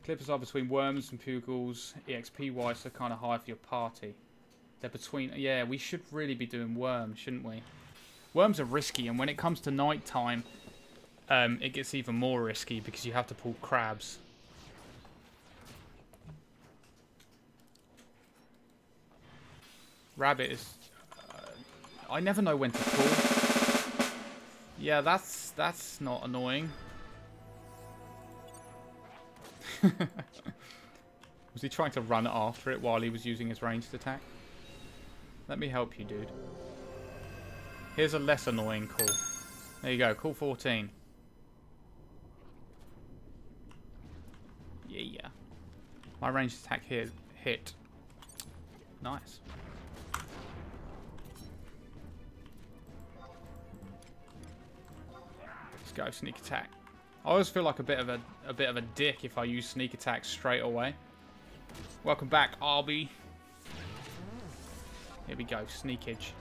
Clippers are between worms and pugils. EXP-wise, so kind of high for your party. They're between... Yeah, we should really be doing worms, shouldn't we? Worms are risky, and when it comes to night time, it gets even more risky because you have to pull crabs. Rabbit is... I never know when to pull. Yeah, that's not annoying. Was he trying to run after it while he was using his ranged attack? Let me help you, dude. Here's a less annoying call. There you go, call 14. Yeah. My ranged attack here hit. Nice. Let's go, sneak attack. I always feel like a bit of a dick if I use sneak attack straight away. Welcome back, Arby. Here we go, sneakage.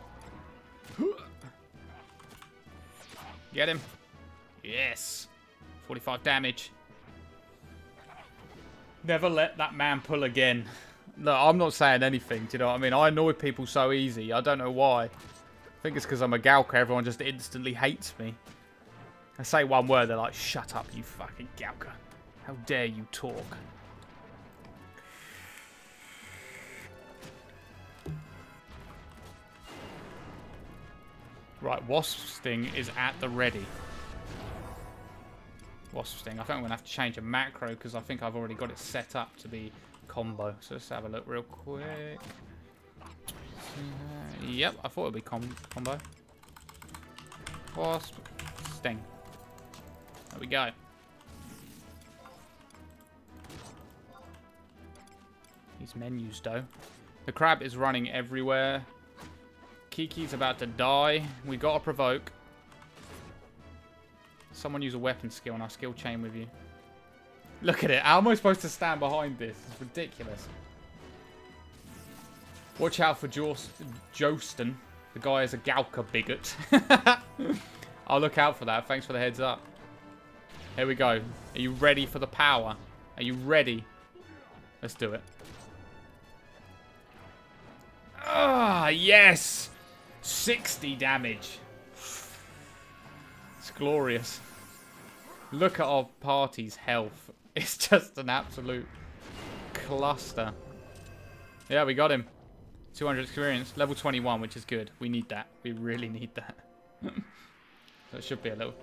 Get him. Yes. 45 damage. Never let that man pull again. No, I'm not saying anything, do you know what I mean? I annoy people so easy. I don't know why. I think it's because I'm a Galka. Everyone just instantly hates me. I say one word, they're like, shut up, you fucking Galka. How dare you talk? Right, Wasp Sting is at the ready. Wasp Sting. I think I'm going to have to change a macro because I think I've already got it set up to be combo. So let's have a look real quick. Yep, I thought it would be combo. Wasp Sting. There we go. These menus, though. The crab is running everywhere. Kiki's about to die. We got to provoke. Someone use a weapon skill and I'll skill chain with you. Look at it. How am I supposed to stand behind this? It's ridiculous. Watch out for Jostin. The guy is a Galka bigot. I'll look out for that. Thanks for the heads up. Here we go. Are you ready for the power? Are you ready? Let's do it. Ah, yes! 60 damage. It's glorious. Look at our party's health. It's just an absolute cluster. Yeah, we got him. 200 experience. Level 21, which is good. We need that. We really need that. So it should be a little...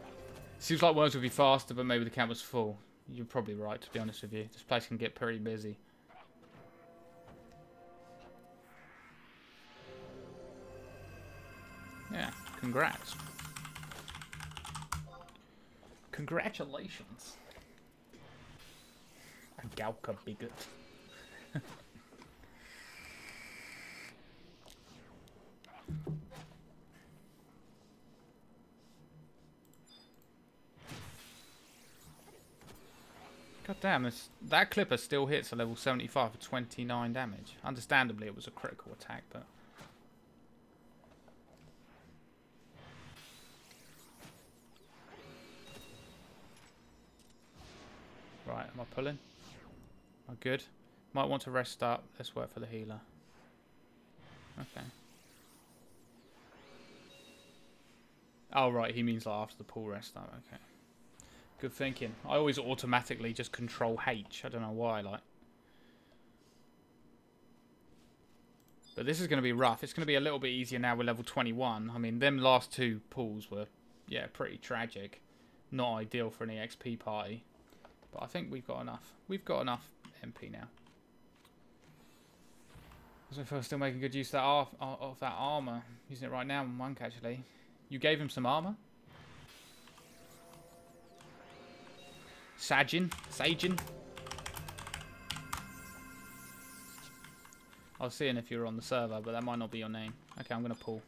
Seems like worms would be faster, but maybe the camp was full. You're probably right, to be honest with you. This place can get pretty busy. Yeah, congrats. Congratulations. A Galka bigot. God damn, that clipper still hits a level 75 for 29 damage. Understandably, it was a critical attack, but... Right, am I pulling? Am I good? Might want to rest up. Let's work for the healer. Okay. Oh, right, he means like after the pull rest up. Okay. Good thinking. I always automatically just control H. I don't know why, like. But this is going to be rough. It's going to be a little bit easier now with level 21. I mean, them last two pulls were, yeah, pretty tragic. Not ideal for an EXP party. But I think we've got enough. We've got enough MP now. So if I was still making good use of that armor. Using it right now on Monk, actually. You gave him some armor? Sajin? I was seeing if you were on the server, but that might not be your name. Okay, I'm going to pull.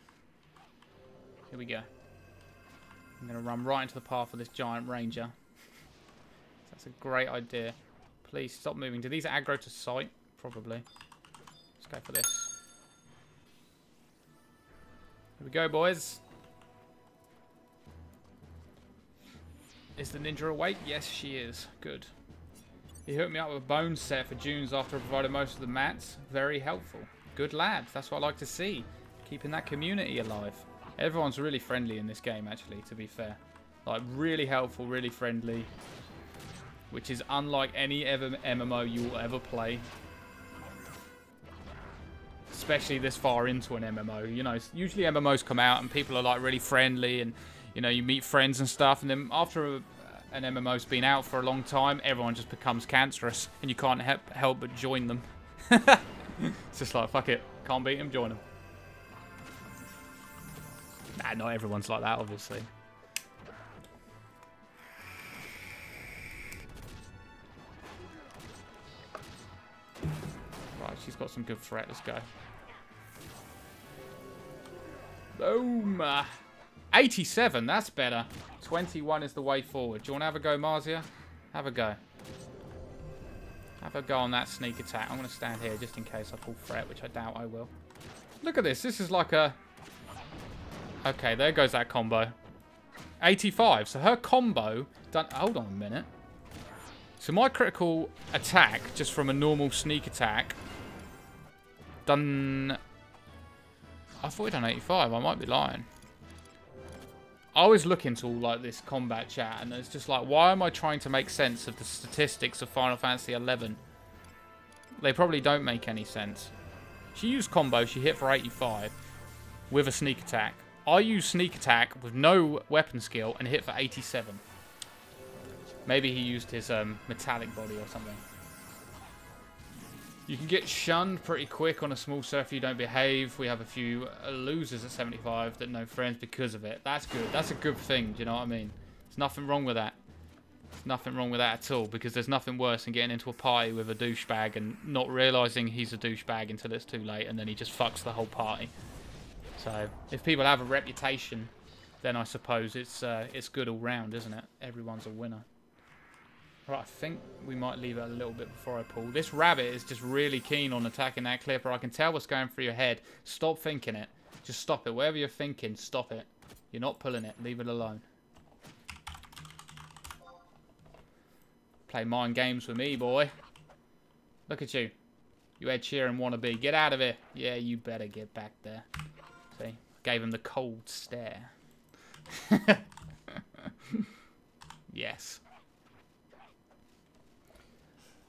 Here we go. I'm going to run right into the path of this giant ranger. That's a great idea. Please stop moving. Do these aggro to sight? Probably. Let's go for this. Here we go, boys. Is the ninja awake? Yes, she is. Good. He hooked me up with a bone set for June's after I provided most of the mats. Very helpful. Good lad. That's what I like to see. Keeping that community alive. Everyone's really friendly in this game, actually, to be fair. Like, really helpful, really friendly. Which is unlike any ever MMO you will ever play. Especially this far into an MMO. You know, usually MMOs come out and people are, like, really friendly and... You know, you meet friends and stuff, and then after an MMO's been out for a long time, everyone just becomes cancerous, and you can't help but join them. It's just like, fuck it. Can't beat them, join them. Nah, not everyone's like that, obviously. Right, she's got some good threat. Let's go. Boom! 87, that's better. 21 is the way forward. Do you want to have a go, Marzia? Have a go. Have a go on that sneak attack. I'm going to stand here just in case I pull threat, which I doubt I will. Look at this. This is like a... Okay, there goes that combo. 85. So her combo... done. Hold on a minute. So my critical attack, just from a normal sneak attack... done... I thought we'd done 85. I might be lying. I always look into all like this combat chat, and it's just like, why am I trying to make sense of the statistics of Final Fantasy 11? They probably don't make any sense. She used combo, she hit for 85 with a sneak attack. I used sneak attack with no weapon skill and hit for 87. Maybe he used his metallic body or something. You can get shunned pretty quick on a small server if you don't behave. We have a few losers at 75 that know friends because of it. That's good. That's a good thing. Do you know what I mean? There's nothing wrong with that. There's nothing wrong with that at all, because there's nothing worse than getting into a party with a douchebag and not realising he's a douchebag until it's too late, and then he just fucks the whole party. So if people have a reputation, then I suppose it's good all round, isn't it? Everyone's a winner. Right, I think we might leave it a little bit before I pull. This rabbit is just really keen on attacking that clipper. I can tell what's going through your head. Stop thinking it. Just stop it. Whatever you're thinking, stop it. You're not pulling it. Leave it alone. Play mind games with me, boy. Look at you. You Ed Sheeran wannabe. Get out of here. Yeah, you better get back there. See? Gave him the cold stare. Yes.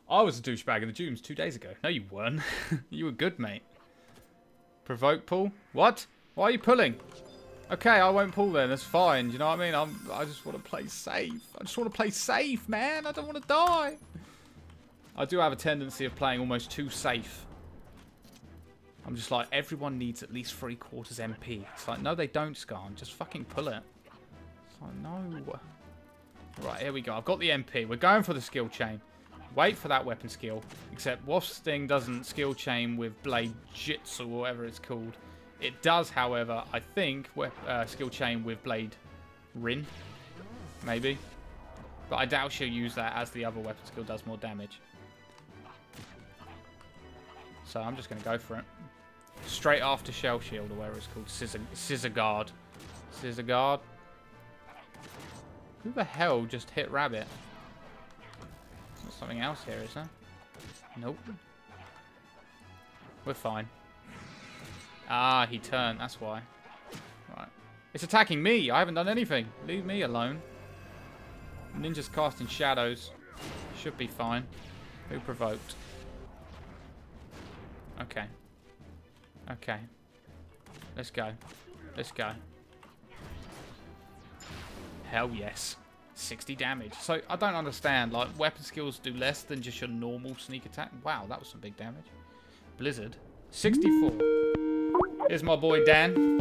I was a douchebag in the Dooms 2 days ago. No, you weren't. You were good, mate. Provoke pull? What? Why are you pulling? Okay, I won't pull then. That's fine. You know what I mean? I just want to play safe. I just want to play safe, man. I don't want to die. I do have a tendency of playing almost too safe. I'm just like, everyone needs at least 3/4 MP. It's like, no, they don't, Scarn. Just fucking pull it. It's like, no. Right, here we go. I've got the MP. We're going for the skill chain. Wait for that weapon skill. Except Wasp Sting doesn't skill chain with Blade Jitsu or whatever it's called. It does, however, I think, skill chain with Blade Rin. Maybe. But I doubt she'll use that as the other weapon skill does more damage. So I'm just going to go for it. Straight after Shell Shield or whatever it's called. Scissor Guard. Scissor Guard. Who the hell just hit Rabbit? There's something else here, is there? Nope. We're fine. Ah, he turned. That's why. Right. It's attacking me. I haven't done anything. Leave me alone. Ninja's casting shadows. Should be fine. Who provoked? Okay. Okay. Let's go. Let's go. Hell yes. 60 damage. So, I don't understand. Like, weapon skills do less than just your normal sneak attack. Wow, that was some big damage. Blizzard. 64. Here's my boy Dan.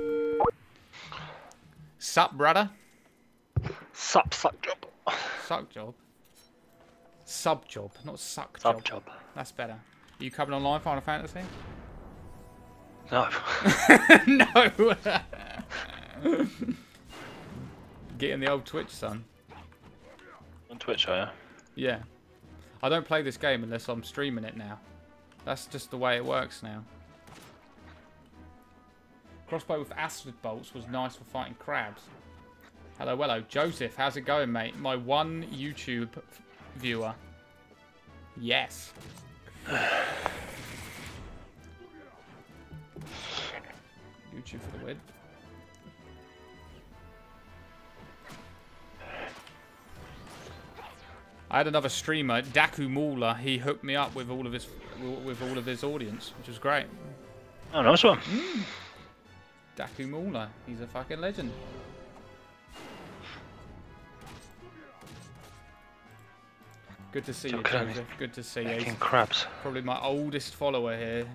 Sup, brother? Suck job. Suck job? Sub job, not suck Sub job. job. That's better. Are you coming online, Final Fantasy? No. No. Get in the old Twitch, son. On Twitch, are you? Yeah. I don't play this game unless I'm streaming it now. That's just the way it works now. Crossbow with acid bolts was nice for fighting crabs. Hello, hello. Joseph, how's it going, mate? My one YouTube viewer. Yes. YouTube for the win. I had another streamer, Daku Mauler. He hooked me up with all of his audience, which was great. Oh, nice one. Daku Mauler, he's a fucking legend. Good to see you, Joseph. Good to see you. Fucking crabs. Probably my oldest follower here,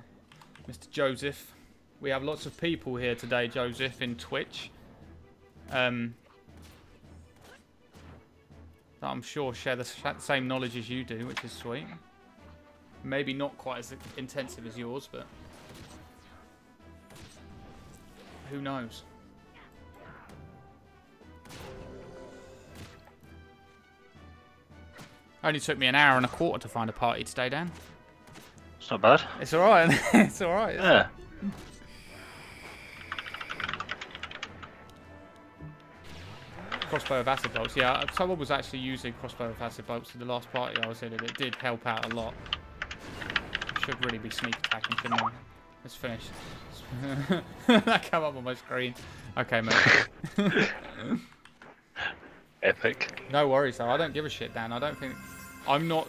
Mr. Joseph. We have lots of people here today, Joseph, in Twitch. That I'm sure share the same knowledge as you do, which is sweet. Maybe not quite as intensive as yours, but who knows? Only took me an hour and a quarter to find a party today, Dan. It's not bad. It's alright. It's alright. Yeah. Crossbow of acid bolts. Yeah, someone was actually using crossbow of acid bolts in the last party I was in, and it did help out a lot. Should really be sneak attacking, shouldn't I? Let's finish. That came up on my screen. Okay, mate. Epic. No worries, though. I don't give a shit, Dan. I don't think... I'm not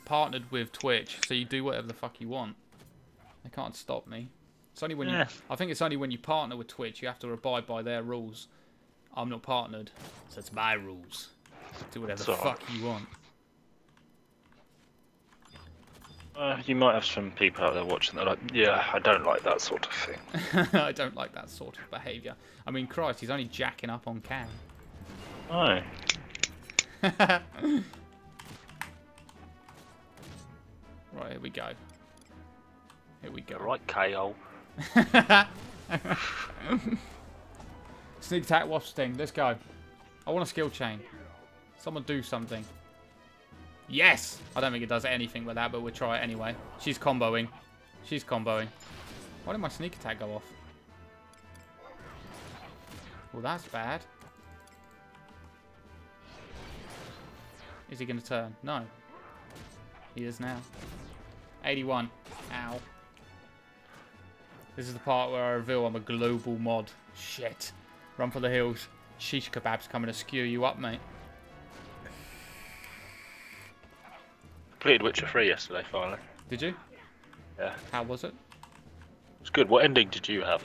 partnered with Twitch, so you do whatever the fuck you want. They can't stop me. It's only when you... I think it's only when you partner with Twitch you have to abide by their rules. I'm not partnered, so it's my rules. Do whatever the fuck you want. You might have some people out there watching that are like, yeah, I don't like that sort of thing. I don't like that sort of behaviour. I mean, Christ, he's only jacking up on Cam. Oh. Right, here we go. Here we go. Right, KO. Sneak attack, wasp sting. Let's go. I want a skill chain. Someone do something. Yes! I don't think it does anything with that, but we'll try it anyway. She's comboing. She's comboing. Why did my sneak attack go off? Well, that's bad. Is he going to turn? No. He is now. 81. Ow. This is the part where I reveal I'm a global mod. Shit. Run for the hills. Shish kebab's coming to skew you up, mate. Completed Witcher 3 yesterday, finally. Did you? Yeah. How was it? It's good. What ending did you have?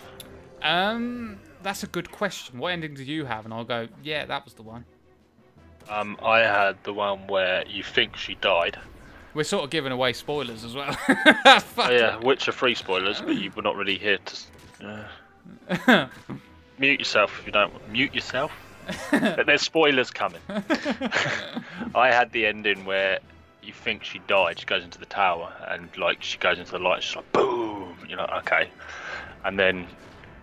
That's a good question. What ending did you have? And I'll go, yeah, that was the one. I had the one where you think she died. We're sort of giving away spoilers as well. Oh, yeah, Witcher 3 spoilers, but you were not really here to... Mute yourself if you don't... Mute yourself? There's spoilers coming. I had the ending where you think she died. She goes into the tower, and like she goes into the light, she's like, boom! You're like, okay. And then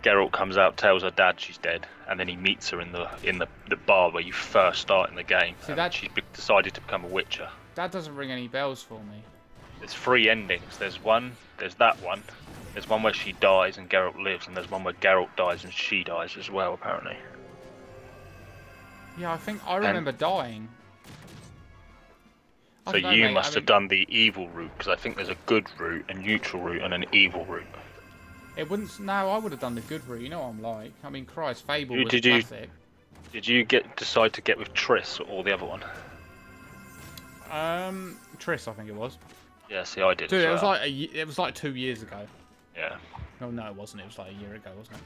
Geralt comes out, tells her dad she's dead, and then he meets her in the bar where you first start in the game. See, that... She's decided to become a Witcher. That doesn't ring any bells for me. There's 3 endings. There's that one. There's one where she dies and Geralt lives, and there's one where Geralt dies and she dies as well, apparently. Yeah, I think I remember dying. So you must have done the evil route, because I think there's a good route, a neutral route, and an evil route. It wouldn't. No, I would have done the good route. You know what I'm like. I mean, Christ, Fable was did classic. Did you decide to get with Triss or the other one? Triss, I think it was. Yeah, see, I did. Dude, as well. it was like 2 years ago. Yeah. Oh no, it wasn't. It was like a year ago, wasn't it?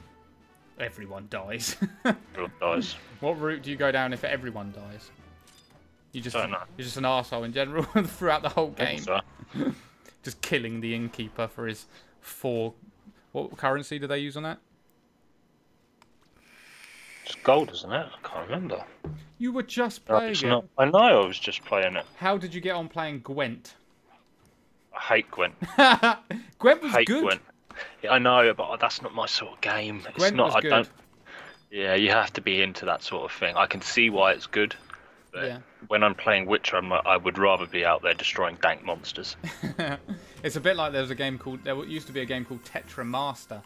Everyone dies. Everyone dies. What route do you go down if everyone dies? You're just an arsehole in general throughout the whole game. So. Just killing the innkeeper for his 4... What currency do they use on that? It's gold, isn't it? I can't remember. You were just playing it. I know I was just playing it. How did you get on playing Gwent? I hate Gwent. Gwent was good. Gwent. Yeah, I know, but that's not my sort of game. Gwent was good. Yeah, you have to be into that sort of thing. I can see why it's good. But yeah. When I'm playing Witcher, I would rather be out there destroying dank monsters. It's a bit like there used to be a game called Tetra Master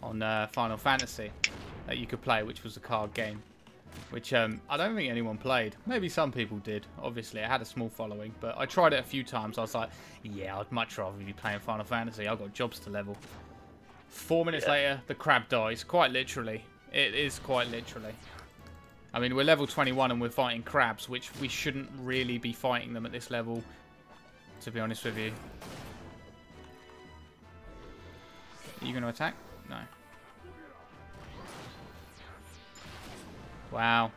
on Final Fantasy that you could play, which was a card game, which I don't think anyone played. Maybe some people did. Obviously, it had a small following, but I tried it a few times. I was like, yeah, I'd much rather be playing Final Fantasy. I've got jobs to level. 4 minutes later, the crab dies. Quite literally. It is quite literally. I mean, we're level 21 and we're fighting crabs, which we shouldn't really be fighting them at this level, to be honest with you. Are you going to attack? No. Wow.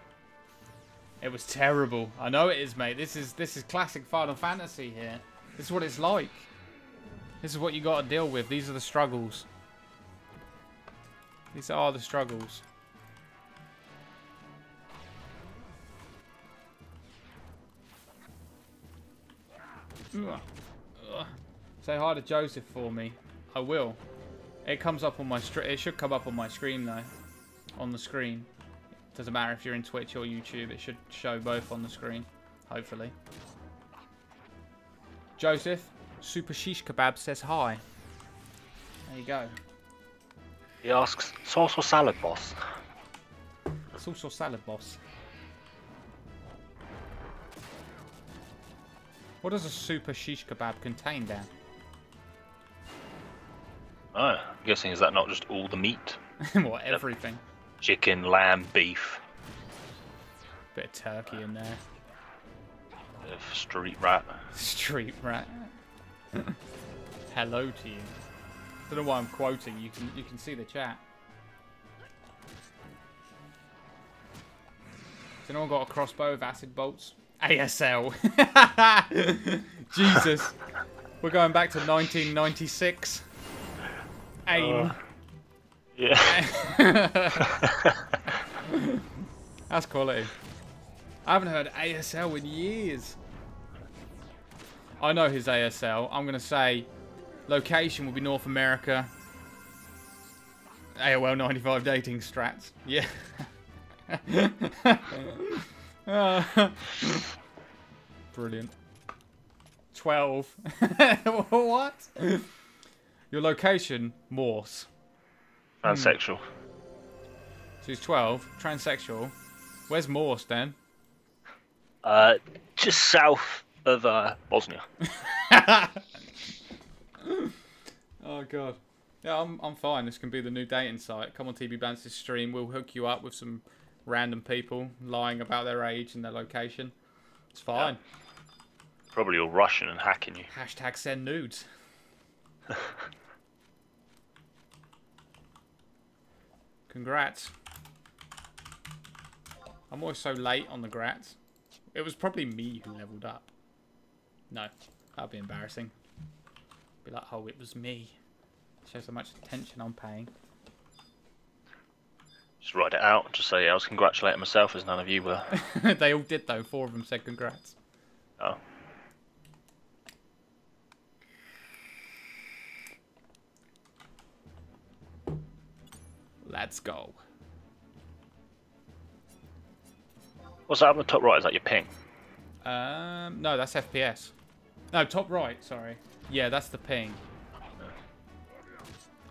It was terrible. I know it is, mate. This is classic Final Fantasy here. This is what it's like. This is what you got to deal with. These are the struggles. These are the struggles. Say hi to Joseph for me. I will. It comes up on my it should come up on my screen though. On the screen. Doesn't matter if you're in Twitch or YouTube. It should show both on the screen. Hopefully. Joseph, Super Shish Kebab says hi. There you go. He asks, sauce or salad, boss? Sauce or salad, boss? What does a Super Shish Kebab contain, Dan? Oh, I'm guessing, is that not just all the meat? What, everything? Chicken, lamb, beef. Bit of turkey in there. Bit of street rat. Street rat. Hello to you. Don't know why I'm quoting. You can see the chat. Has anyone got a crossbow with acid bolts? ASL. Jesus. We're going back to 1996. AIM. Yeah. That's quality. I haven't heard ASL in years. I know his ASL. I'm going to say location will be North America. AOL 95 dating strats. Yeah. Brilliant. 12. What? Your location, Morse. Transsexual. So he's 12, transsexual. Where's Morse then? Just south of Bosnia. Oh god. Yeah, I'm fine. This can be the new dating site. Come on TB Bance's stream. We'll hook you up with some random people lying about their age and their location. It's fine. Yeah. Probably all Russian and hacking you. Hashtag send nudes. Congrats. I'm always so late on the grats. It was probably me who leveled up. No, that'd be embarrassing. Be like, oh, it was me. Shows how much attention I'm paying. Just write it out and just say, yeah, I was congratulating myself as none of you were. They all did though. 4 of them said congrats. Oh. Let's go. What's that on the top right? Is that your ping? No, that's FPS. No, top right. Sorry. Yeah, that's the ping.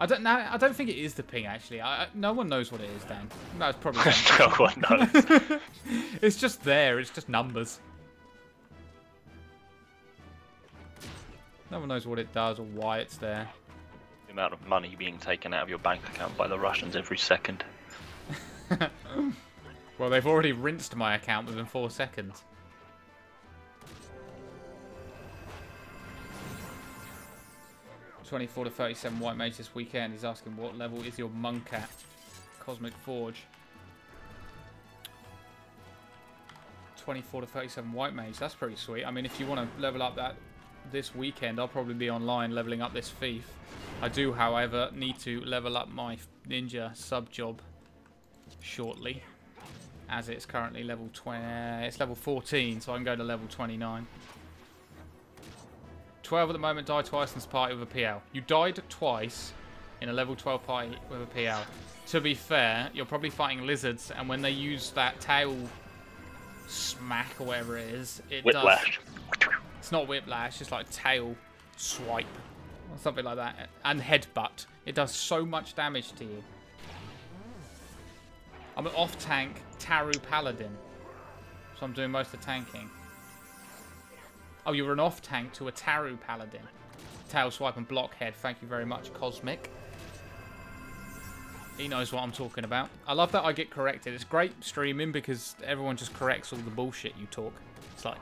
I don't think it is the ping actually. No one knows what it is, Dan. No, it's probably. No one knows. It's just there. It's just numbers. No one knows what it does or why it's there. The amount of money being taken out of your bank account by the Russians every second. Well, they've already rinsed my account within 4 seconds. $24 to 37 White Mage this weekend. He's asking what level is your monk at? Cosmic Forge. 24 to 37 White Mage. That's pretty sweet. I mean, if you want to level up that this weekend, I'll probably be online leveling up this thief. I do, however, need to level up my ninja sub job shortly, as it's currently level 20. It's level 14, so I can go to level 29. 12 at the moment, died twice in this party with a PL. You died twice in a level 12 party with a PL. To be fair, you're probably fighting lizards, and when they use that tail smack or whatever it is, it Whiplash. does. It's not whiplash, it's like tail swipe or something like that. And headbutt. It does so much damage to you. I'm an off-tank Taru Paladin, so I'm doing most of the tanking. Oh, you're an off-tank to a Taru Paladin. Tail swipe and blockhead. Thank you very much, Cosmic. He knows what I'm talking about. I love that I get corrected. It's great streaming because everyone just corrects all the bullshit you talk. It's like,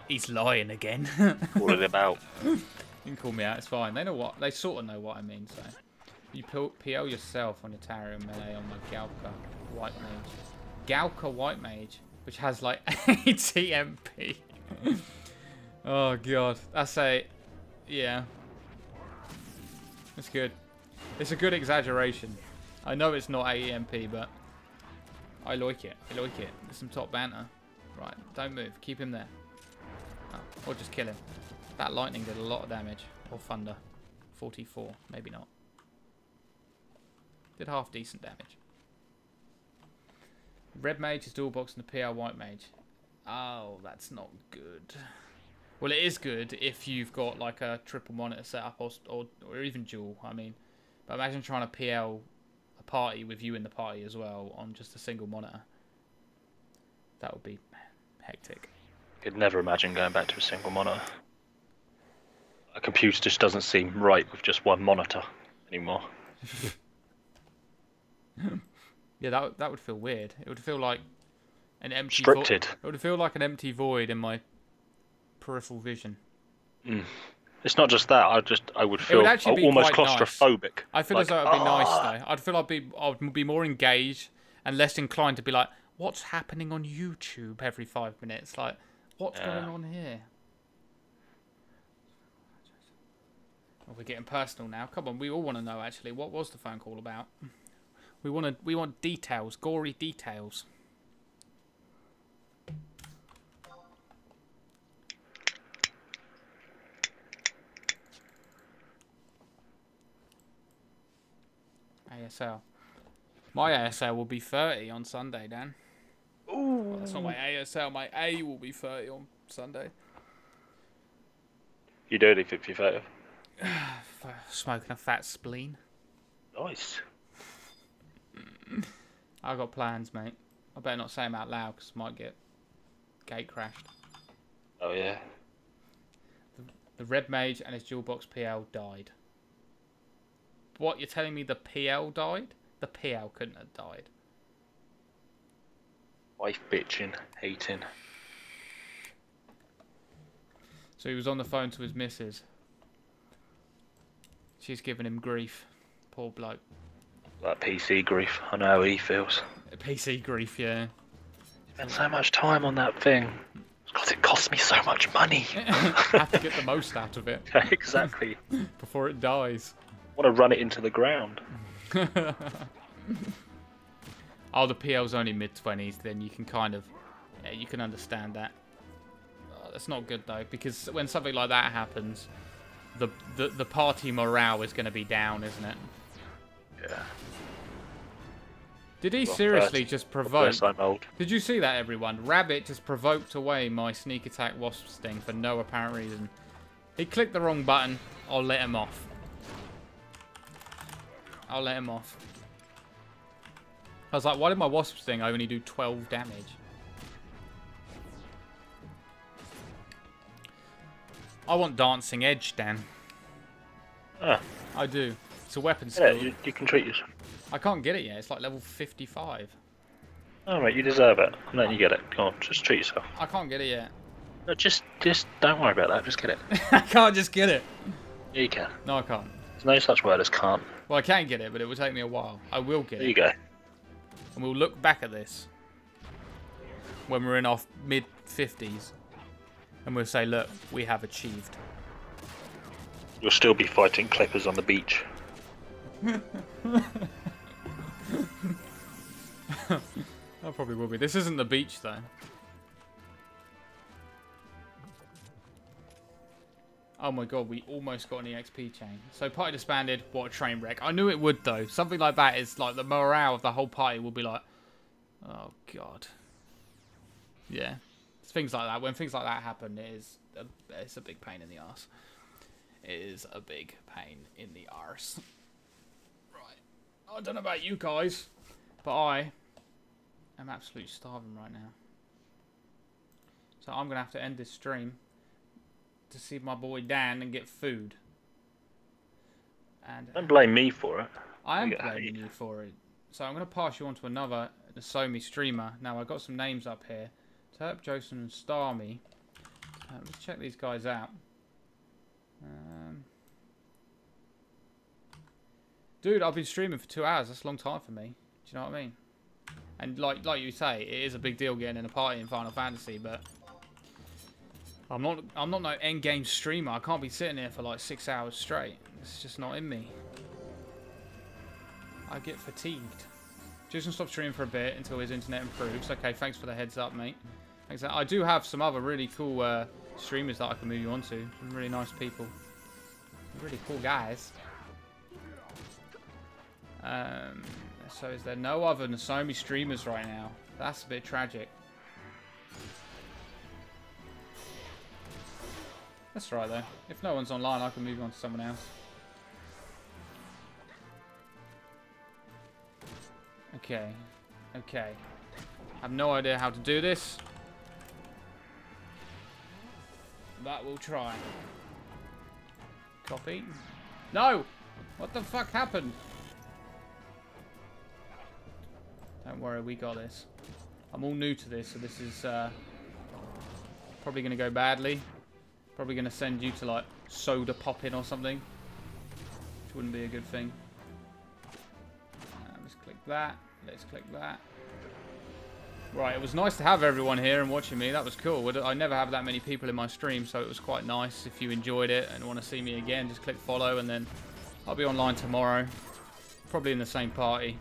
he's lying again. What are they about? You can call me out, it's fine. They know what, they sort of know what I mean, so. You PL yourself on your Taru and melee on my Galka White Mage. Galka White Mage, which has like ATMP. Oh god, that's yeah. It's good. It's a good exaggeration. I know it's not AEMP, but I like it. I like it. There's some top banter. Right, don't move. Keep him there. Oh, or just kill him. That lightning did a lot of damage. Or thunder. 44. Maybe not. Did half decent damage. Red Mage is dual boxing the PR White Mage. Oh, that's not good. Well, it is good if you've got like a triple monitor setup or even dual, I mean. But imagine trying to PL a party with you in the party as well on just a single monitor. That would be hectic. Could never imagine going back to a single monitor. A computer just doesn't seem right with just one monitor anymore. Yeah, that would feel weird. It would feel like an empty scripted. It would feel like an empty void in my peripheral vision. Mm. It's not just that. I would feel be almost claustrophobic. Nice. I feel as though it'd be nice though. I'd feel I would be more engaged and less inclined to be like, what's happening on YouTube every 5 minutes? Like, what's going on here? Oh, we're getting personal now. Come on, we all want to know actually. What was the phone call about? We want details, gory details. ASL. My ASL will be 30 on Sunday, Dan. Ooh. Well, that's not my ASL. My A will be 30 on Sunday. You do anything for your FF? Smoking a fat spleen. Nice. I got plans, mate. I better not say them out loud because I might get gate crashed. Oh yeah. The Red Mage and his dual box PL died. What, you're telling me the PL died? The PL couldn't have died. Wife bitching, hating. So he was on the phone to his missus. She's giving him grief. Poor bloke. That PC grief. I know how he feels. PC grief, yeah. Spent so much time on that thing. Because it cost me so much money. Have to get the most out of it. Exactly. Before it dies. I want to run it into the ground. Oh, the PL's only mid-20s, then you can kind of... Yeah, you can understand that. Oh, that's not good, though, because when something like that happens, the party morale is going to be down, isn't it? Yeah. Did he seriously just provoke... I'm old. Did you see that, everyone? Rabbit just provoked away my sneak attack wasp sting for no apparent reason. He clicked the wrong button. I'll let him off. I'll let him off. I was like, why did my wasp sting only do 12 damage? I want Dancing Edge, Dan. Ah. I do. It's a weapon skill. Yeah, you can treat yourself. I can't get it yet. It's like level 55. Alright, you deserve it. I'm letting you get it. Come on, just treat yourself. I can't get it yet. No, just don't worry about that. Just get it. I can't just get it. Yeah, you can. No, I can't. There's no such word as can't. Well, I can get it, but it will take me a while. I will get it. There you go. And we'll look back at this when we're in our mid-50s. And we'll say, look, we have achieved. You'll still be fighting clippers on the beach. I probably will be. This isn't the beach, though. Oh my god, we almost got an EXP chain. So party disbanded, what a train wreck. I knew it would, though. Something like that is like the morale of the whole party will be like, oh god. Yeah. It's things like that. When things like that happen, it's a big pain in the arse. It is a big pain in the arse. Right. I don't know about you guys, but I am absolutely starving right now. So I'm going to have to end this stream to see my boy Dan and get food. And Don't blame me for it. I am blaming you for it. So I'm going to pass you on to another Nasomi streamer. Now I've got some names up here. Terp, Joseph and Starmy. Let's check these guys out. Dude, I've been streaming for 2 hours. That's a long time for me. Do you know what I mean? And like you say, it is a big deal getting in a party in Final Fantasy, but I'm not no end game streamer. I can't be sitting here for like 6 hours straight. It's just not in me. I get fatigued. Jason stopped streaming for a bit until his internet improves. Okay, thanks for the heads up, mate. Thanks. I do have some other really cool streamers that I can move you on to. Some really nice people. Really cool guys. So is there no other Nasomi streamers right now? That's a bit tragic. That's right though. If no one's online, I can move on to someone else. Okay. Okay. I have no idea how to do this. But we'll try. Copy. No! What the fuck happened? Don't worry, we got this. I'm all new to this, so this is probably going to go badly. Probably going to send you to like soda popping or something. Which wouldn't be a good thing. Let's click that. Let's click that. Right, it was nice to have everyone here and watching me. That was cool. I never have that many people in my stream, so it was quite nice. If you enjoyed it and want to see me again, just click follow, and then I'll be online tomorrow. Probably in the same party,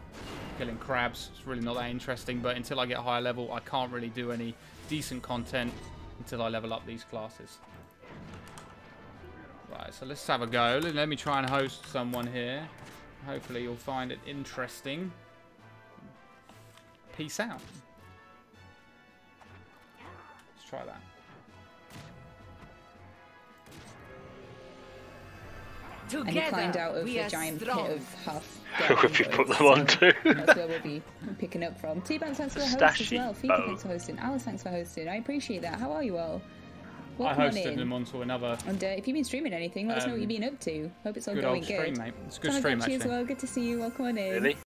killing crabs. It's really not that interesting, but until I get higher level, I can't really do any decent content until I level up these classes. Right, so let's have a go. Let me try and host someone here. Hopefully you'll find it interesting. Peace out. Let's try that. and you climbed out of the giant pit of Huff. If you put them on too. That's where we'll be picking up from. T-Banks, thanks for the host as well. Fika, thanks for hosting. Alice, thanks for hosting. I appreciate that. How are you all? Welcome I hosted them onto another. And if you've been streaming anything, let us know what you've been up to. Hope it's all good going old good. stream, mate. It's a good stream, actually. As well. Good to see you. Welcome on in. Really?